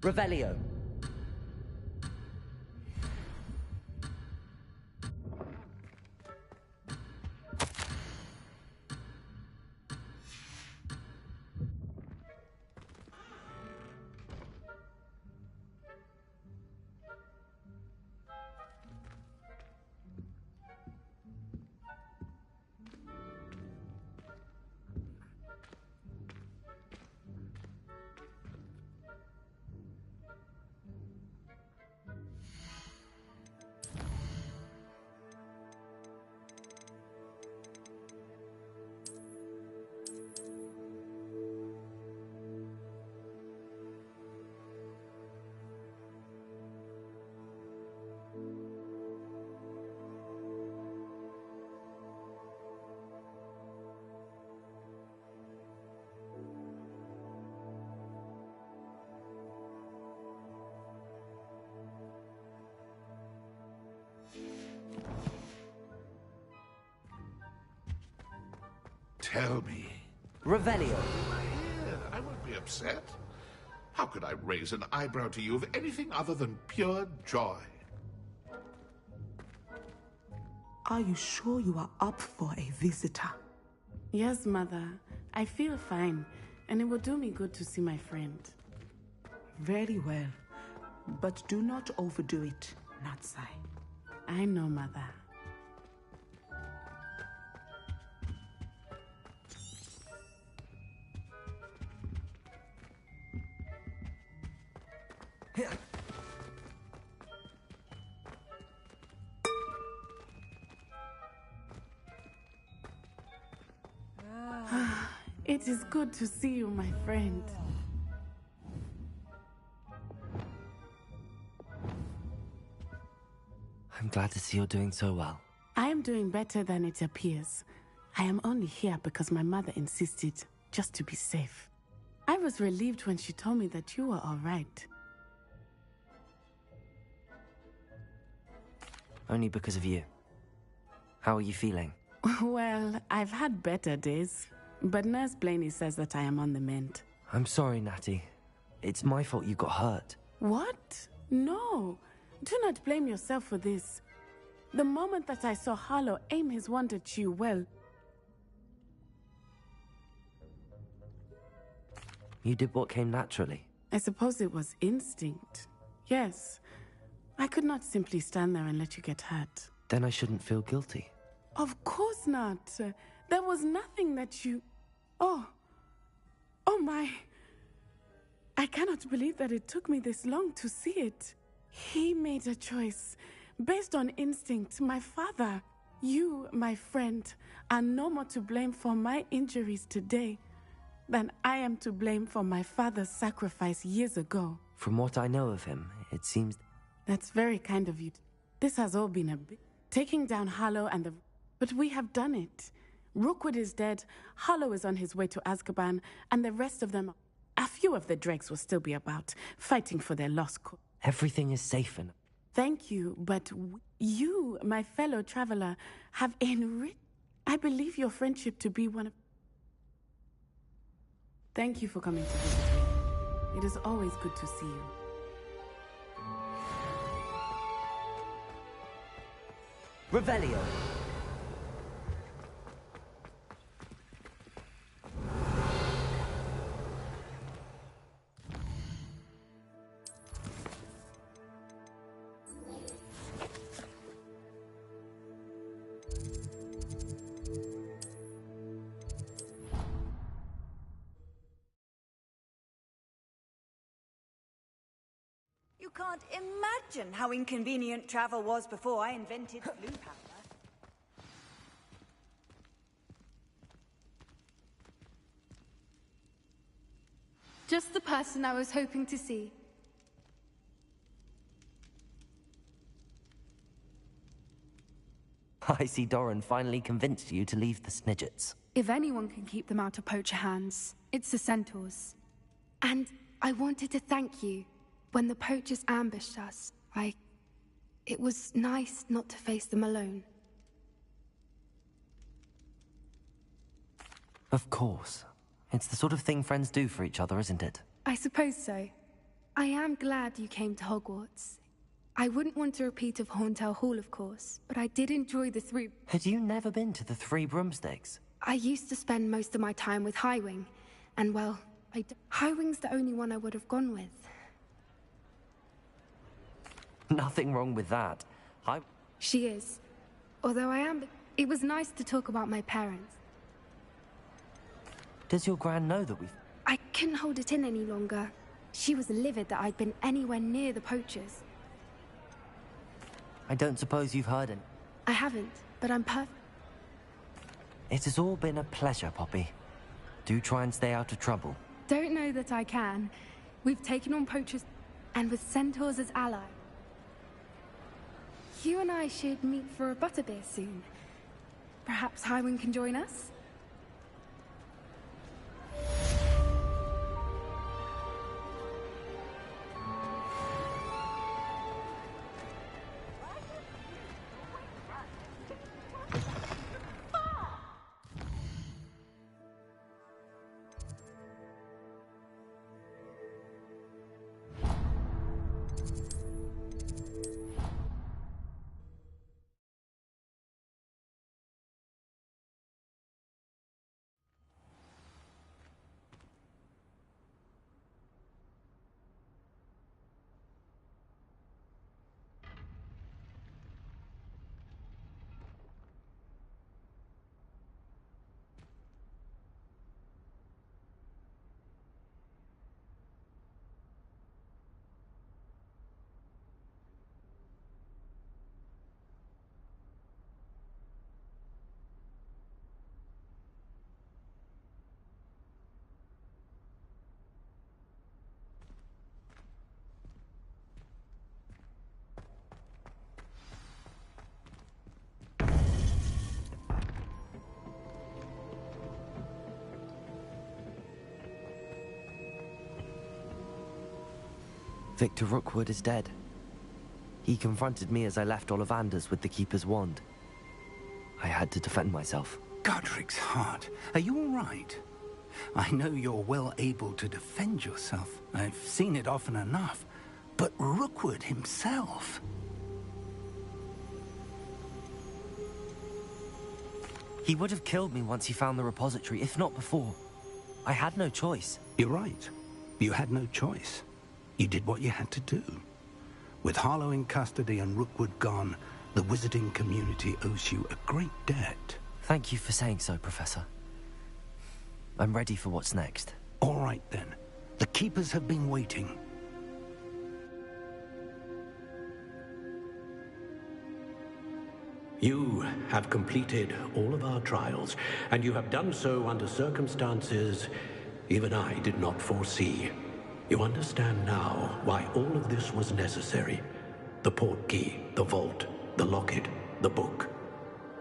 Revelio. Tell me. Revelio. Yeah, I won't be upset. How could I raise an eyebrow to you of anything other than pure joy? Are you sure you are up for a visitor? Yes, Mother. I feel fine, and it will do me good to see my friend. Very well. But do not overdo it, Natsai. I know, Mother. It is good to see you, my friend. I'm glad to see you're doing so well. I am doing better than it appears. I am only here because my mother insisted, just to be safe. I was relieved when she told me that you were all right. Only because of you. How are you feeling? Well, I've had better days, but Nurse Blaney says that I am on the mend. I'm sorry, Natty. It's my fault you got hurt. What? No. Do not blame yourself for this. The moment that I saw Harlow aim his wand at you, well... You did what came naturally. I suppose it was instinct. Yes. I could not simply stand there and let you get hurt. Then I shouldn't feel guilty. Of course not. There was nothing that you... Oh. Oh my. I cannot believe that it took me this long to see it. He made a choice based on instinct. My father, you, my friend, are no more to blame for my injuries today than I am to blame for my father's sacrifice years ago. From what I know of him, it seems... That's very kind of you. This has all been a bit... Taking down Harlow and the... But we have done it. Rookwood is dead, Harlow is on his way to Azkaban, and the rest of them... A few of the dregs will still be about, fighting for their lost... Everything is safe and... Thank you, but you, my fellow traveler, have enriched... I believe your friendship to be one of... Thank you for coming to visit me. It is always good to see you. Revelio. You can't imagine how inconvenient travel was before I invented blue powder. Just the person I was hoping to see. I see Doran finally convinced you to leave the Snidgets. If anyone can keep them out of poacher hands, it's the centaurs. And I wanted to thank you. When the poachers ambushed us, it was nice not to face them alone. Of course. It's the sort of thing friends do for each other, isn't it? I suppose so. I am glad you came to Hogwarts. I wouldn't want a repeat of Horntail Hall, of course, but I did enjoy the three... Had you never been to the Three Broomsticks? I used to spend most of my time with Highwing, and well, Highwing's the only one I would have gone with. Nothing wrong with that. She is. Although it was nice to talk about my parents. Does your gran know that we've... I couldn't hold it in any longer. She was livid that I'd been anywhere near the poachers. I don't suppose you've heard it. I haven't, but I'm perfect. It has all been a pleasure, Poppy. Do try and stay out of trouble. Don't know that I can. We've taken on poachers, and with centaurs as allies. You and I should meet for a butterbeer soon. Perhaps Highwing can join us? Victor Rookwood is dead. He confronted me as I left Ollivander's with the Keeper's wand. I had to defend myself. Godric's heart, are you all right? I know you're well able to defend yourself. I've seen it often enough. But Rookwood himself... He would have killed me once he found the repository, if not before. I had no choice. You're right. You had no choice. You did what you had to do. With Harlow in custody and Rookwood gone, the wizarding community owes you a great debt. Thank you for saying so, Professor. I'm ready for what's next. All right, then. The Keepers have been waiting. You have completed all of our trials, and you have done so under circumstances even I did not foresee. You understand now why all of this was necessary. The portkey, the vault, the locket, the book,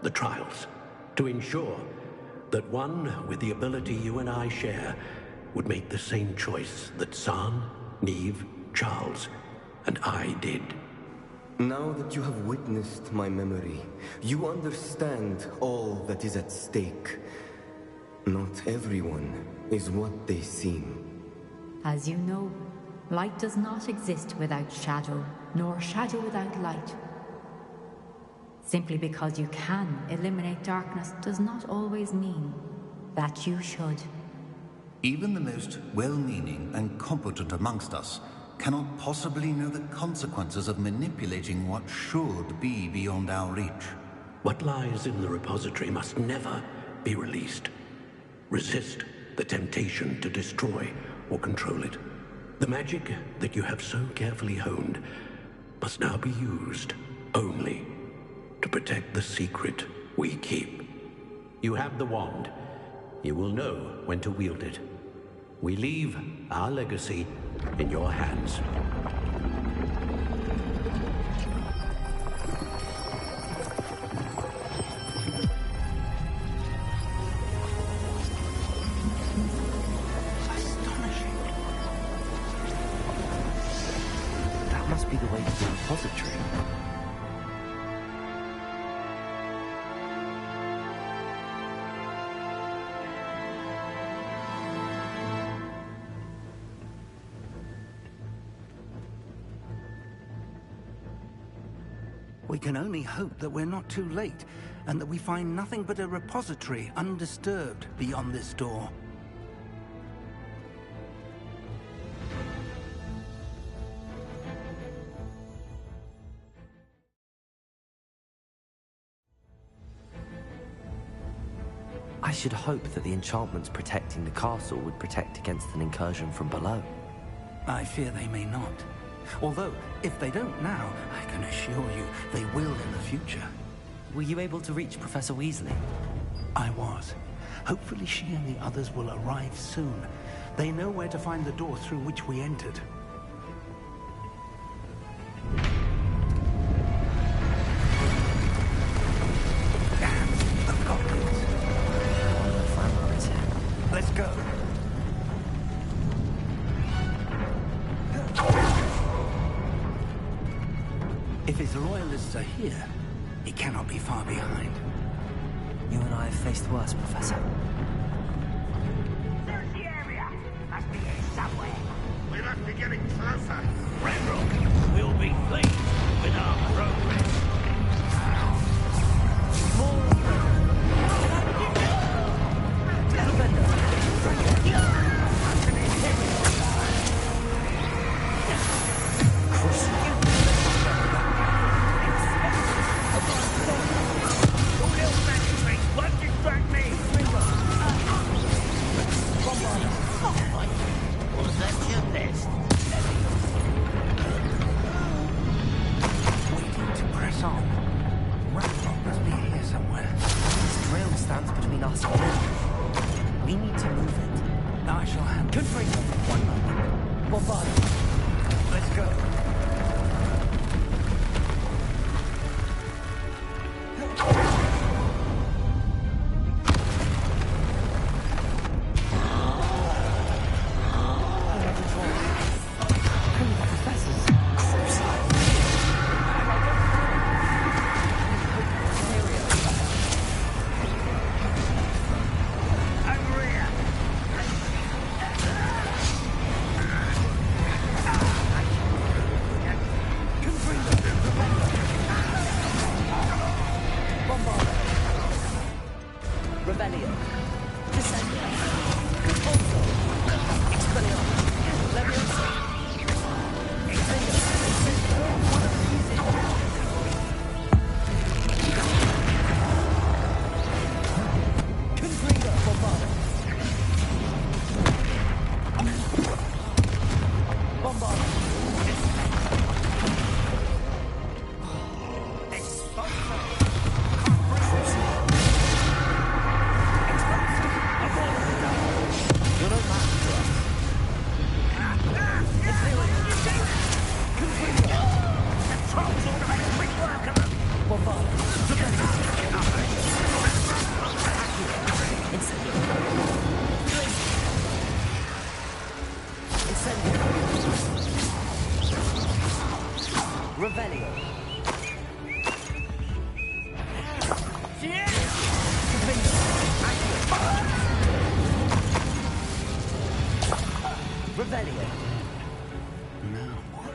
the trials. To ensure that one with the ability you and I share would make the same choice that San, Neve, Charles, and I did. Now that you have witnessed my memory, you understand all that is at stake. Not everyone is what they seem. As you know, light does not exist without shadow, nor shadow without light. Simply because you can eliminate darkness does not always mean that you should. Even the most well-meaning and competent amongst us cannot possibly know the consequences of manipulating what should be beyond our reach. What lies in the repository must never be released. Resist the temptation to destroy or control it. The magic that you have so carefully honed must now be used only to protect the secret we keep. You have the wand. You will know when to wield it. We leave our legacy in your hands. Astonishing. That must be the way to the repository. We can only hope that we're not too late, and that we find nothing but a repository undisturbed beyond this door. I should hope that the enchantments protecting the castle would protect against an incursion from below. I fear they may not. Although, if they don't now, I can assure you they will in the future. Were you able to reach Professor Weasley? I was. Hopefully she and the others will arrive soon. They know where to find the door through which we entered. Damn, the goblins. Let's go. If his loyalists are here, he cannot be far behind. You and I have faced worse, Professor. Search the area. Must be here somewhere. We must be getting closer. Ranrock will be pleased with our progress. Revelio. Revelio. Now what?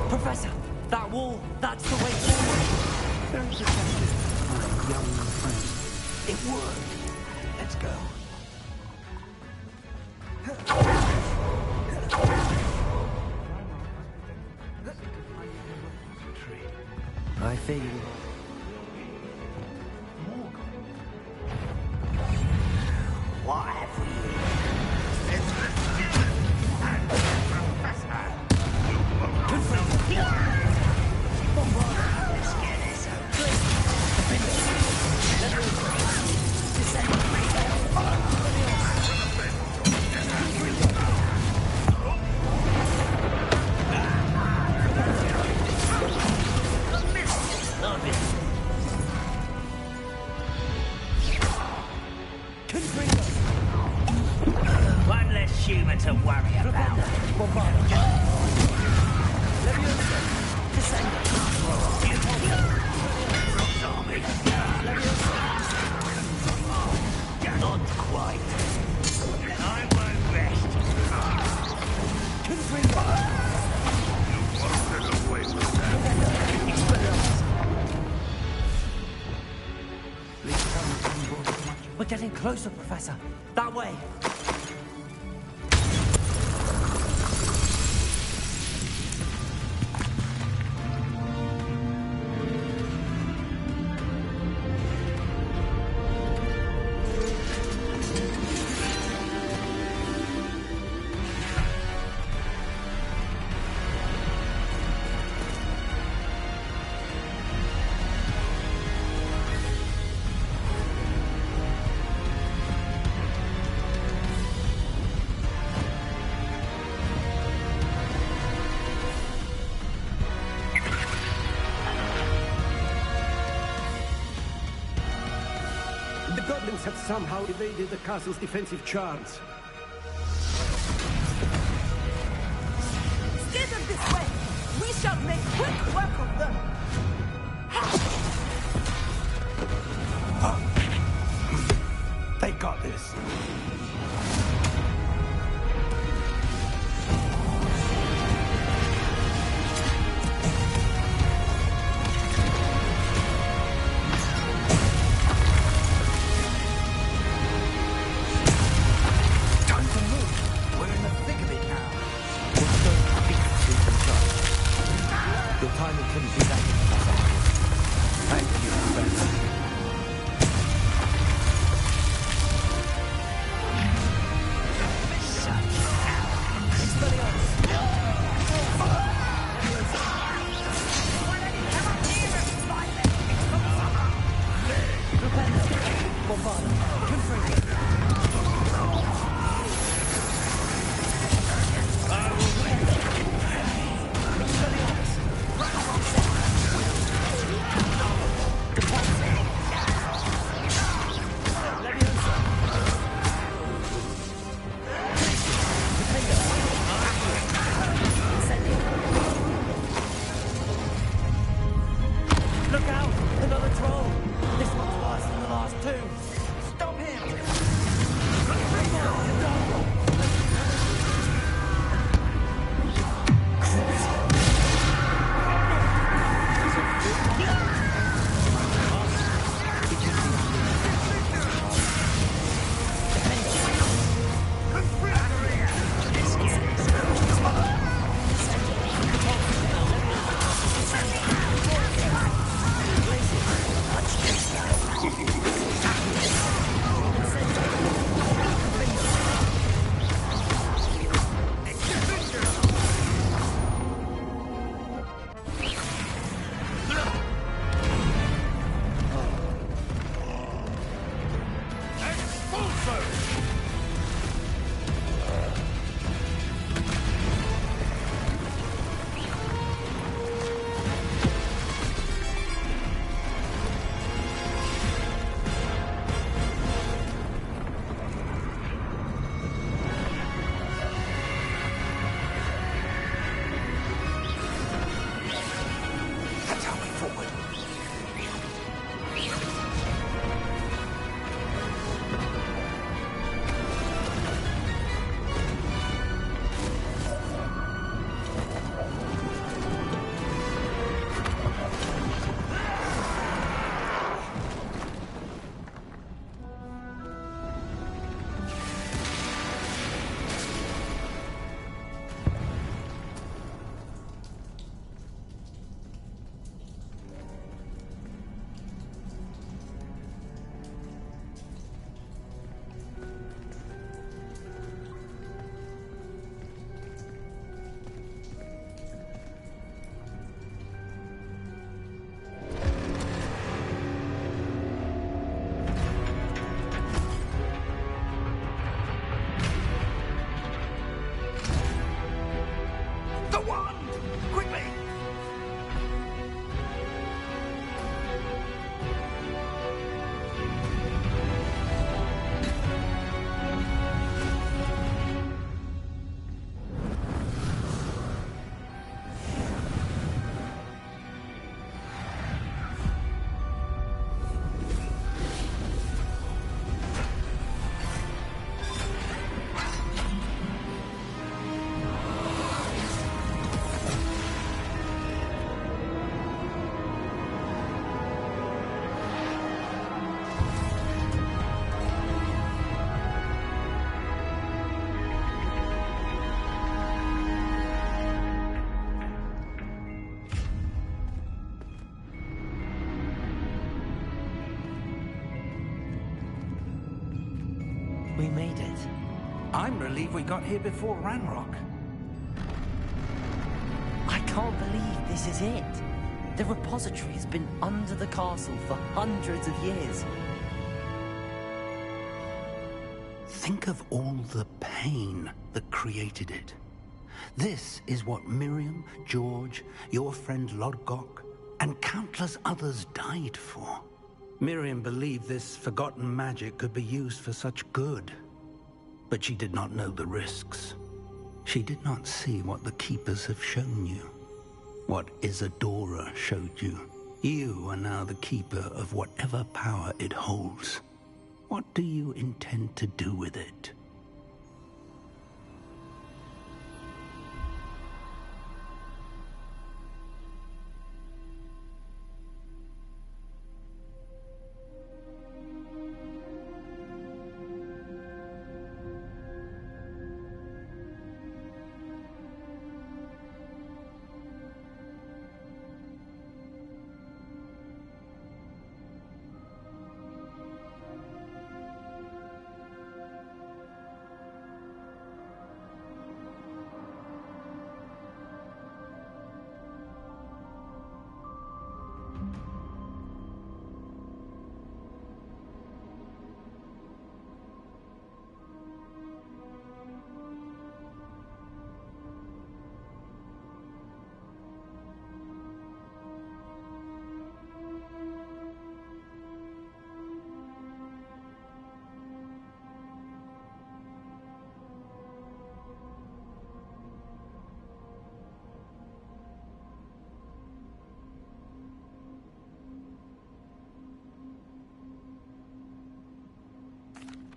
Professor, that wall, that's the way forward. Very protective, my young friend. It worked. Let's go. I fear you. What have we one less human to worry about. Not quite. I won't rest. We're getting closer, Professor. That way. The goblins have somehow evaded the castle's defensive charms. Steer them this way! We shall make quick work of them! They got this. Your timing couldn't be better, Professor. Thank you, Professor. made it. I'm relieved we got here before Ranrock. I can't believe this is it. The repository has been under the castle for hundreds of years. Think of all the pain that created it. This is what Miriam, George, your friend Lodgok, and countless others died for. Miriam believed this forgotten magic could be used for such good. But she did not know the risks. She did not see what the Keepers have shown you. What Isadora showed you. You are now the Keeper of whatever power it holds. What do you intend to do with it?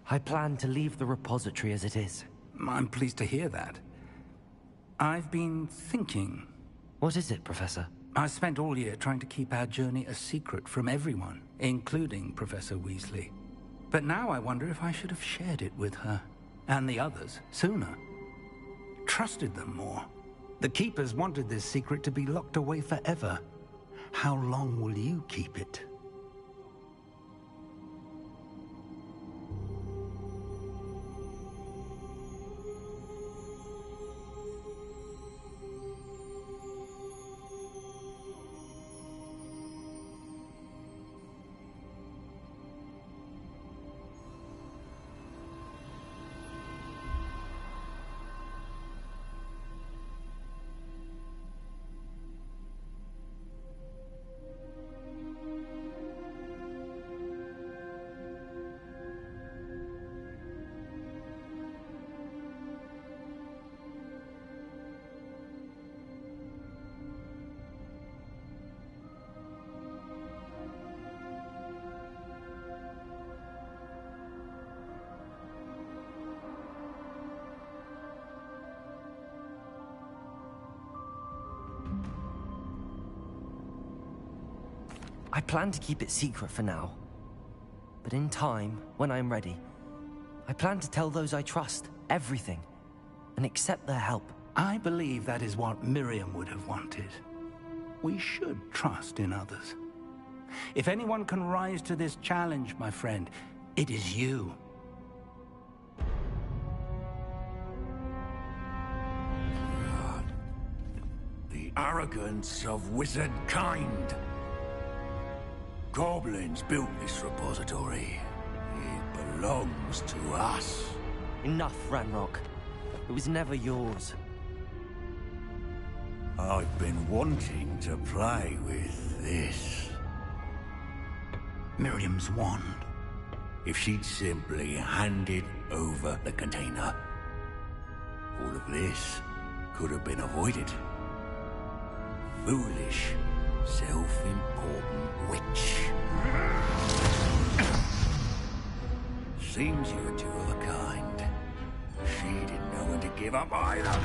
I plan to leave the repository as it is. I'm pleased to hear that. I've been thinking. What is it, Professor? I spent all year trying to keep our journey a secret from everyone, including Professor Weasley. But now I wonder if I should have shared it with her, and the others, sooner. Trusted them more. The Keepers wanted this secret to be locked away forever. How long will you keep it? I plan to keep it secret for now. But in time, when I'm ready, I plan to tell those I trust everything and accept their help. I believe that is what Miriam would have wanted. We should trust in others. If anyone can rise to this challenge, my friend, it is you. The arrogance of wizard kind. Goblins built this repository. It belongs to us. Enough, Ranrock. It was never yours. I've been wanting to play with this. Miriam's wand. If she'd simply handed over the container, all of this could have been avoided. Foolish, self-important witch. Seems you're two of a kind. She didn't know when to give up either.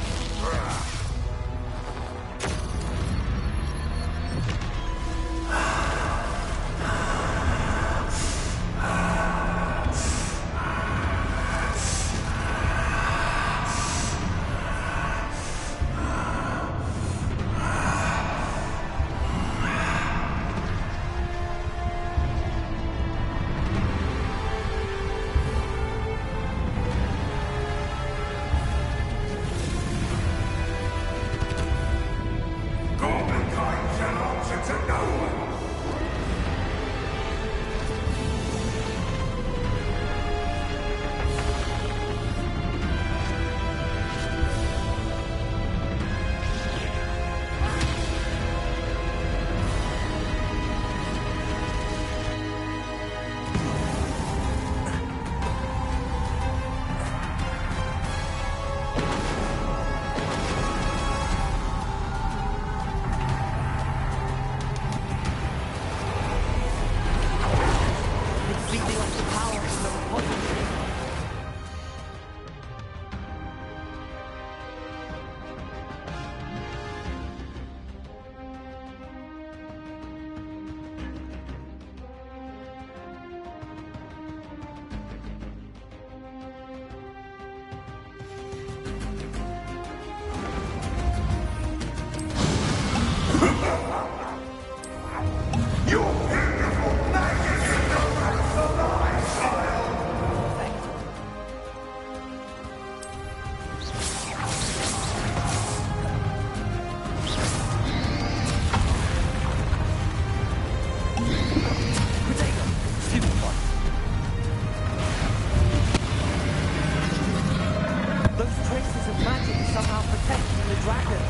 dragon!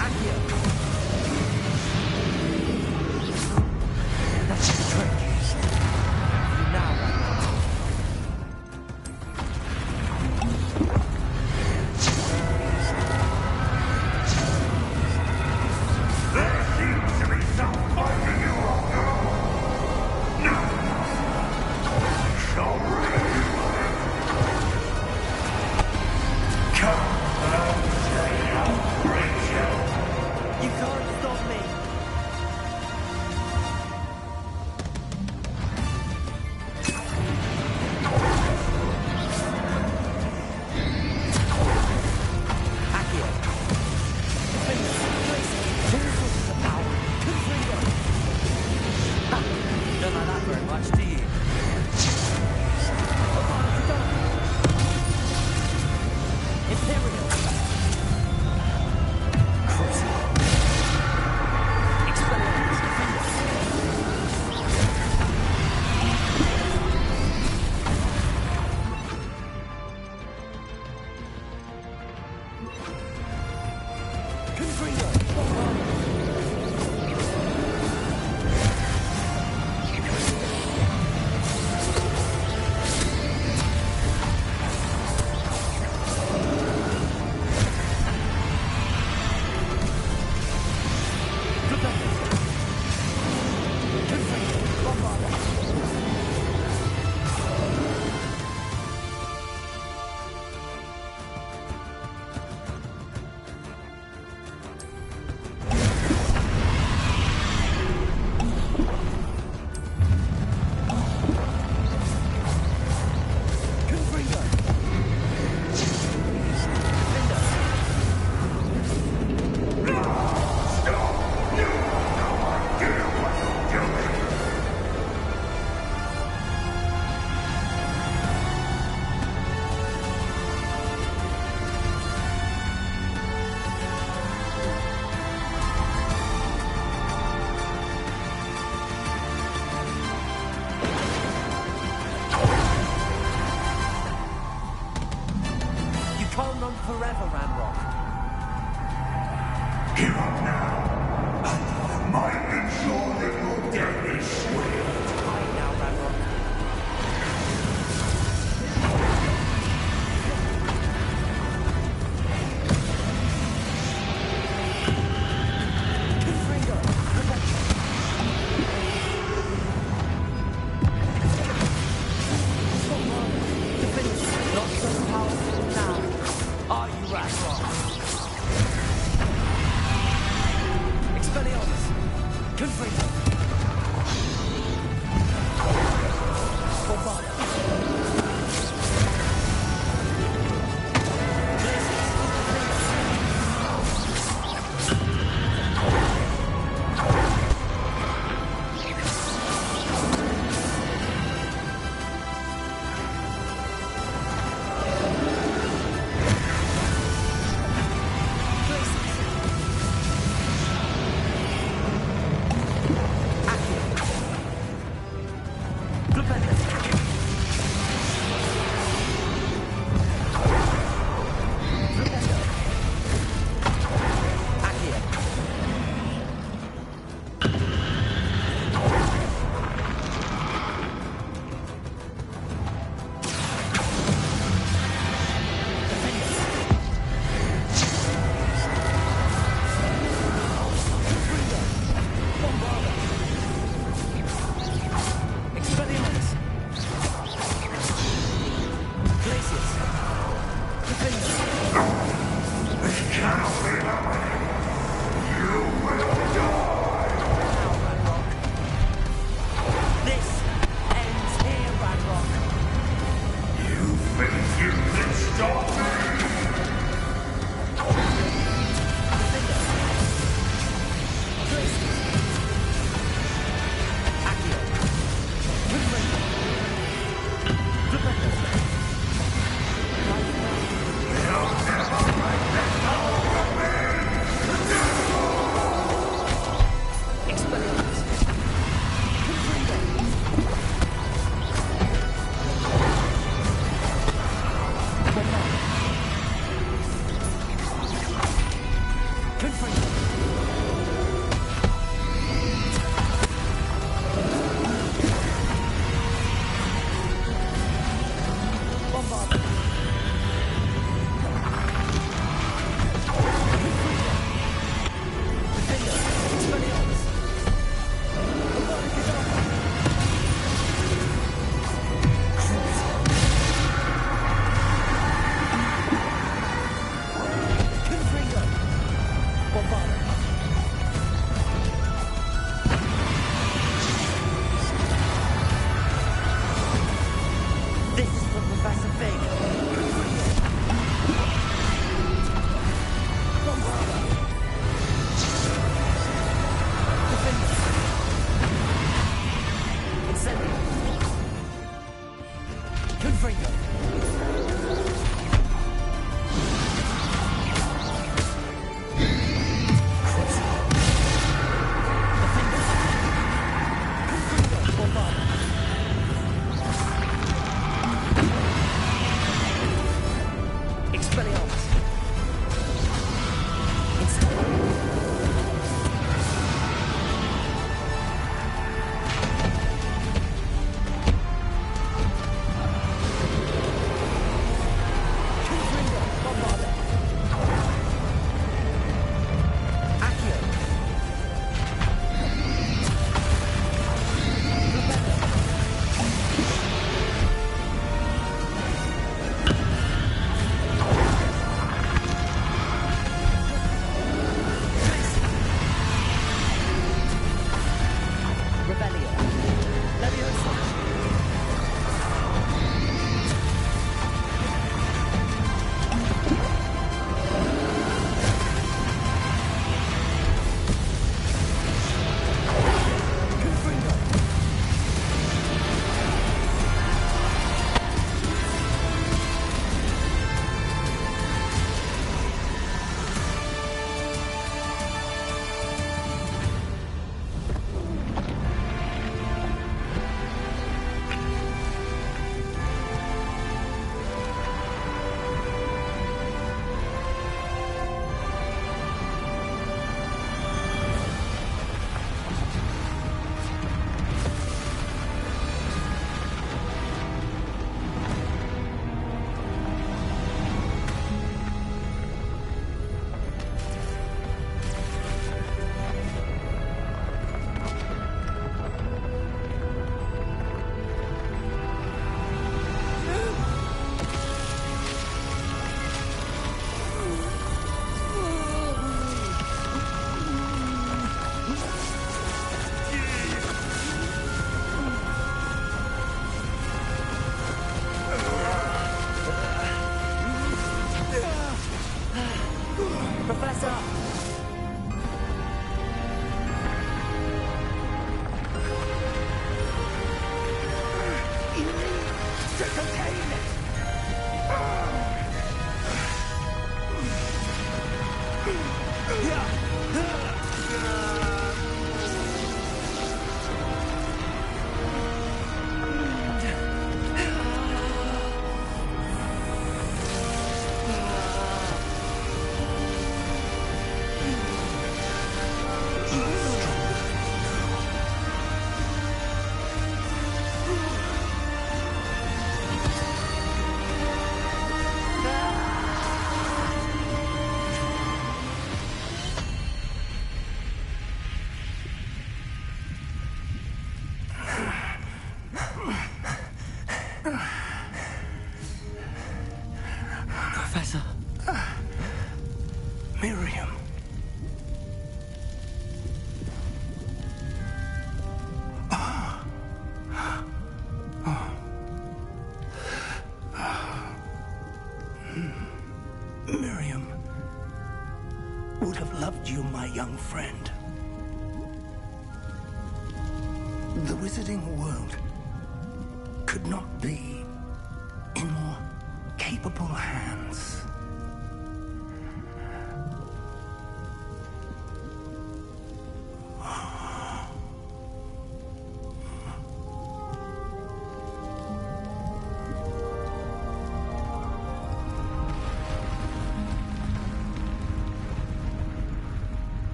Accio! That's the trick. You now, Ranrock. There seems to be some fighting you after all. No! Shall rid you of it. Come, I'll say I'll break you. You can't stop me. Accio. Defender. Two sources of power. Confringo. Ha! Don't like that very much, do you? Imperial. Crucible. Expelliarmus. Defender. Confringo. Can't run forever, Ranrock. Give up now. And I might ensure that your death is swift. Right now, Ranrock. Confringo. Defender. Not so powerful now. Are you Ranrock? Expelliarmus. Confringo. Bombarda. Professor. Miriam. Miriam would have loved you, my young friend. The wizarding world could not be in more capable hands.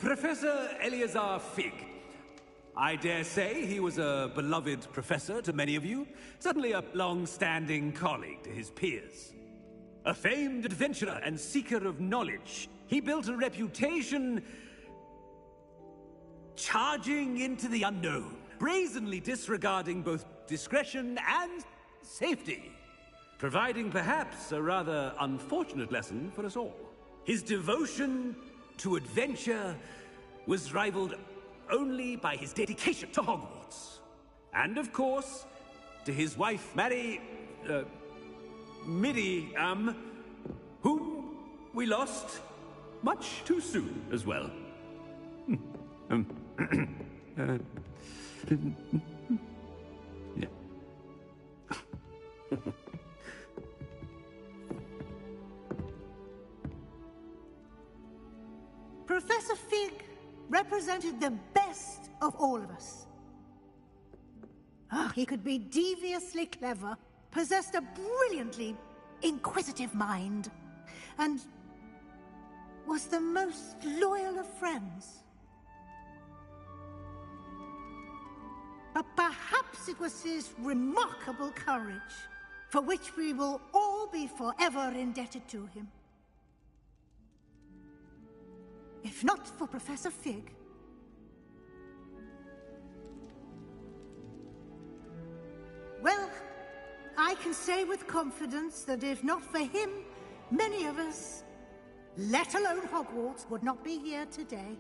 Professor Eleazar Fig. I dare say he was a beloved professor to many of you, certainly a long-standing colleague to his peers. A famed adventurer and seeker of knowledge, he built a reputation charging into the unknown, brazenly disregarding both discretion and safety, providing perhaps a rather unfortunate lesson for us all. His devotion to adventure was rivaled only by his dedication to Hogwarts. And of course, to his wife, Miriam, whom we lost much too soon as well. Yeah. Professor Fig represented the best of all of us. He could be deviously clever, possessed a brilliantly inquisitive mind, and was the most loyal of friends. But perhaps it was his remarkable courage, for which we will all be forever indebted to him. If not for Professor Fig, well, I can say with confidence that if not for him, many of us, let alone Hogwarts, would not be here today.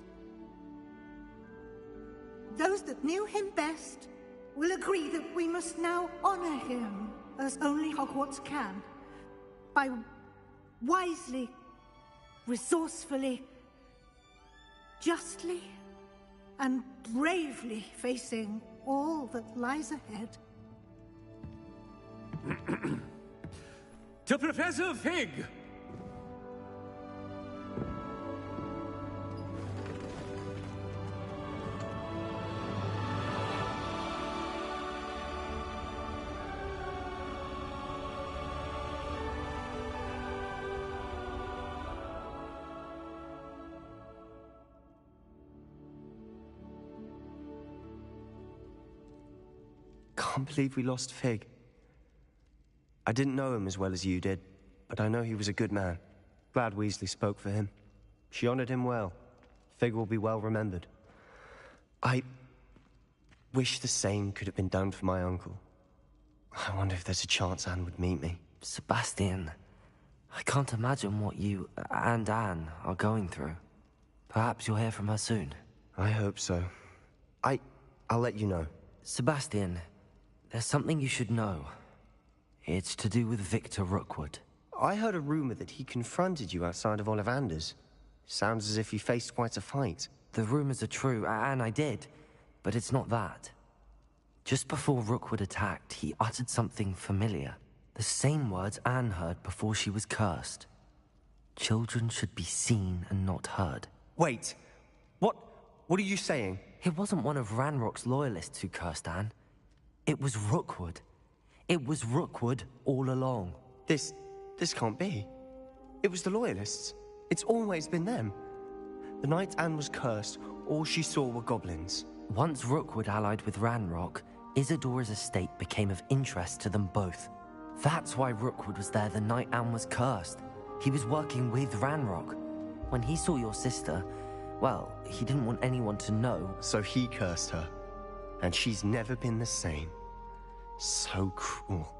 Those that knew him best will agree that we must now honor him as only Hogwarts can, by wisely, resourcefully, justly, and bravely facing all that lies ahead. To Professor Fig! Can't believe we lost Fig. I didn't know him as well as you did, but I know he was a good man. Glad Weasley spoke for him. She honored him well. Fig will be well remembered. I wish the same could have been done for my uncle. I wonder if there's a chance Anne would meet me. Sebastian, I can't imagine what you and Anne are going through. Perhaps you'll hear from her soon. I hope so. I'll let you know. Sebastian, there's something you should know. It's to do with Victor Rookwood. I heard a rumor that he confronted you outside of Ollivander's. Sounds as if you faced quite a fight. The rumors are true, and I did. But it's not that. Just before Rookwood attacked, he uttered something familiar. The same words Anne heard before she was cursed. Children should be seen and not heard. Wait. What are you saying? It wasn't one of Ranrock's loyalists who cursed Anne. It was Rookwood. It was Rookwood all along. This can't be. It was the Loyalists. It's always been them. The night Anne was cursed, all she saw were goblins. Once Rookwood allied with Ranrock, Isadora's estate became of interest to them both. That's why Rookwood was there the night Anne was cursed. He was working with Ranrock. When he saw your sister, well, he didn't want anyone to know. So he cursed her. And she's never been the same. So cruel.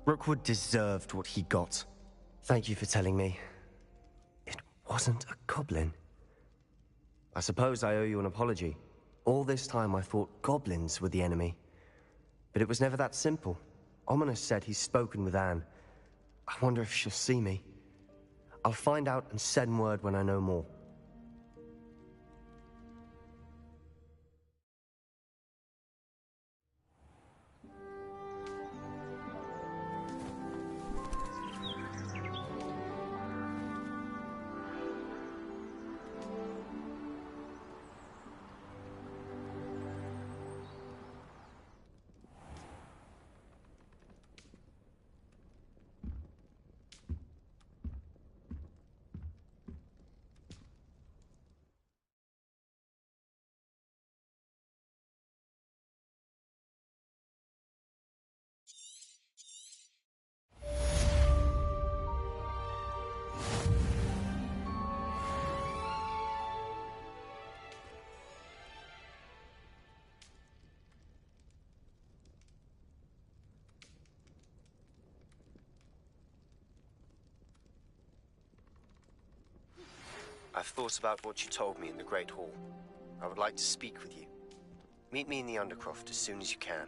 Rookwood deserved what he got. Thank you for telling me. It wasn't a goblin. I suppose I owe you an apology. All this time I thought goblins were the enemy. But it was never that simple. Ominous said he's spoken with Anne. I wonder if she'll see me. I'll find out and send word when I know more. I've thought about what you told me in the Great Hall. I would like to speak with you. Meet me in the Undercroft as soon as you can.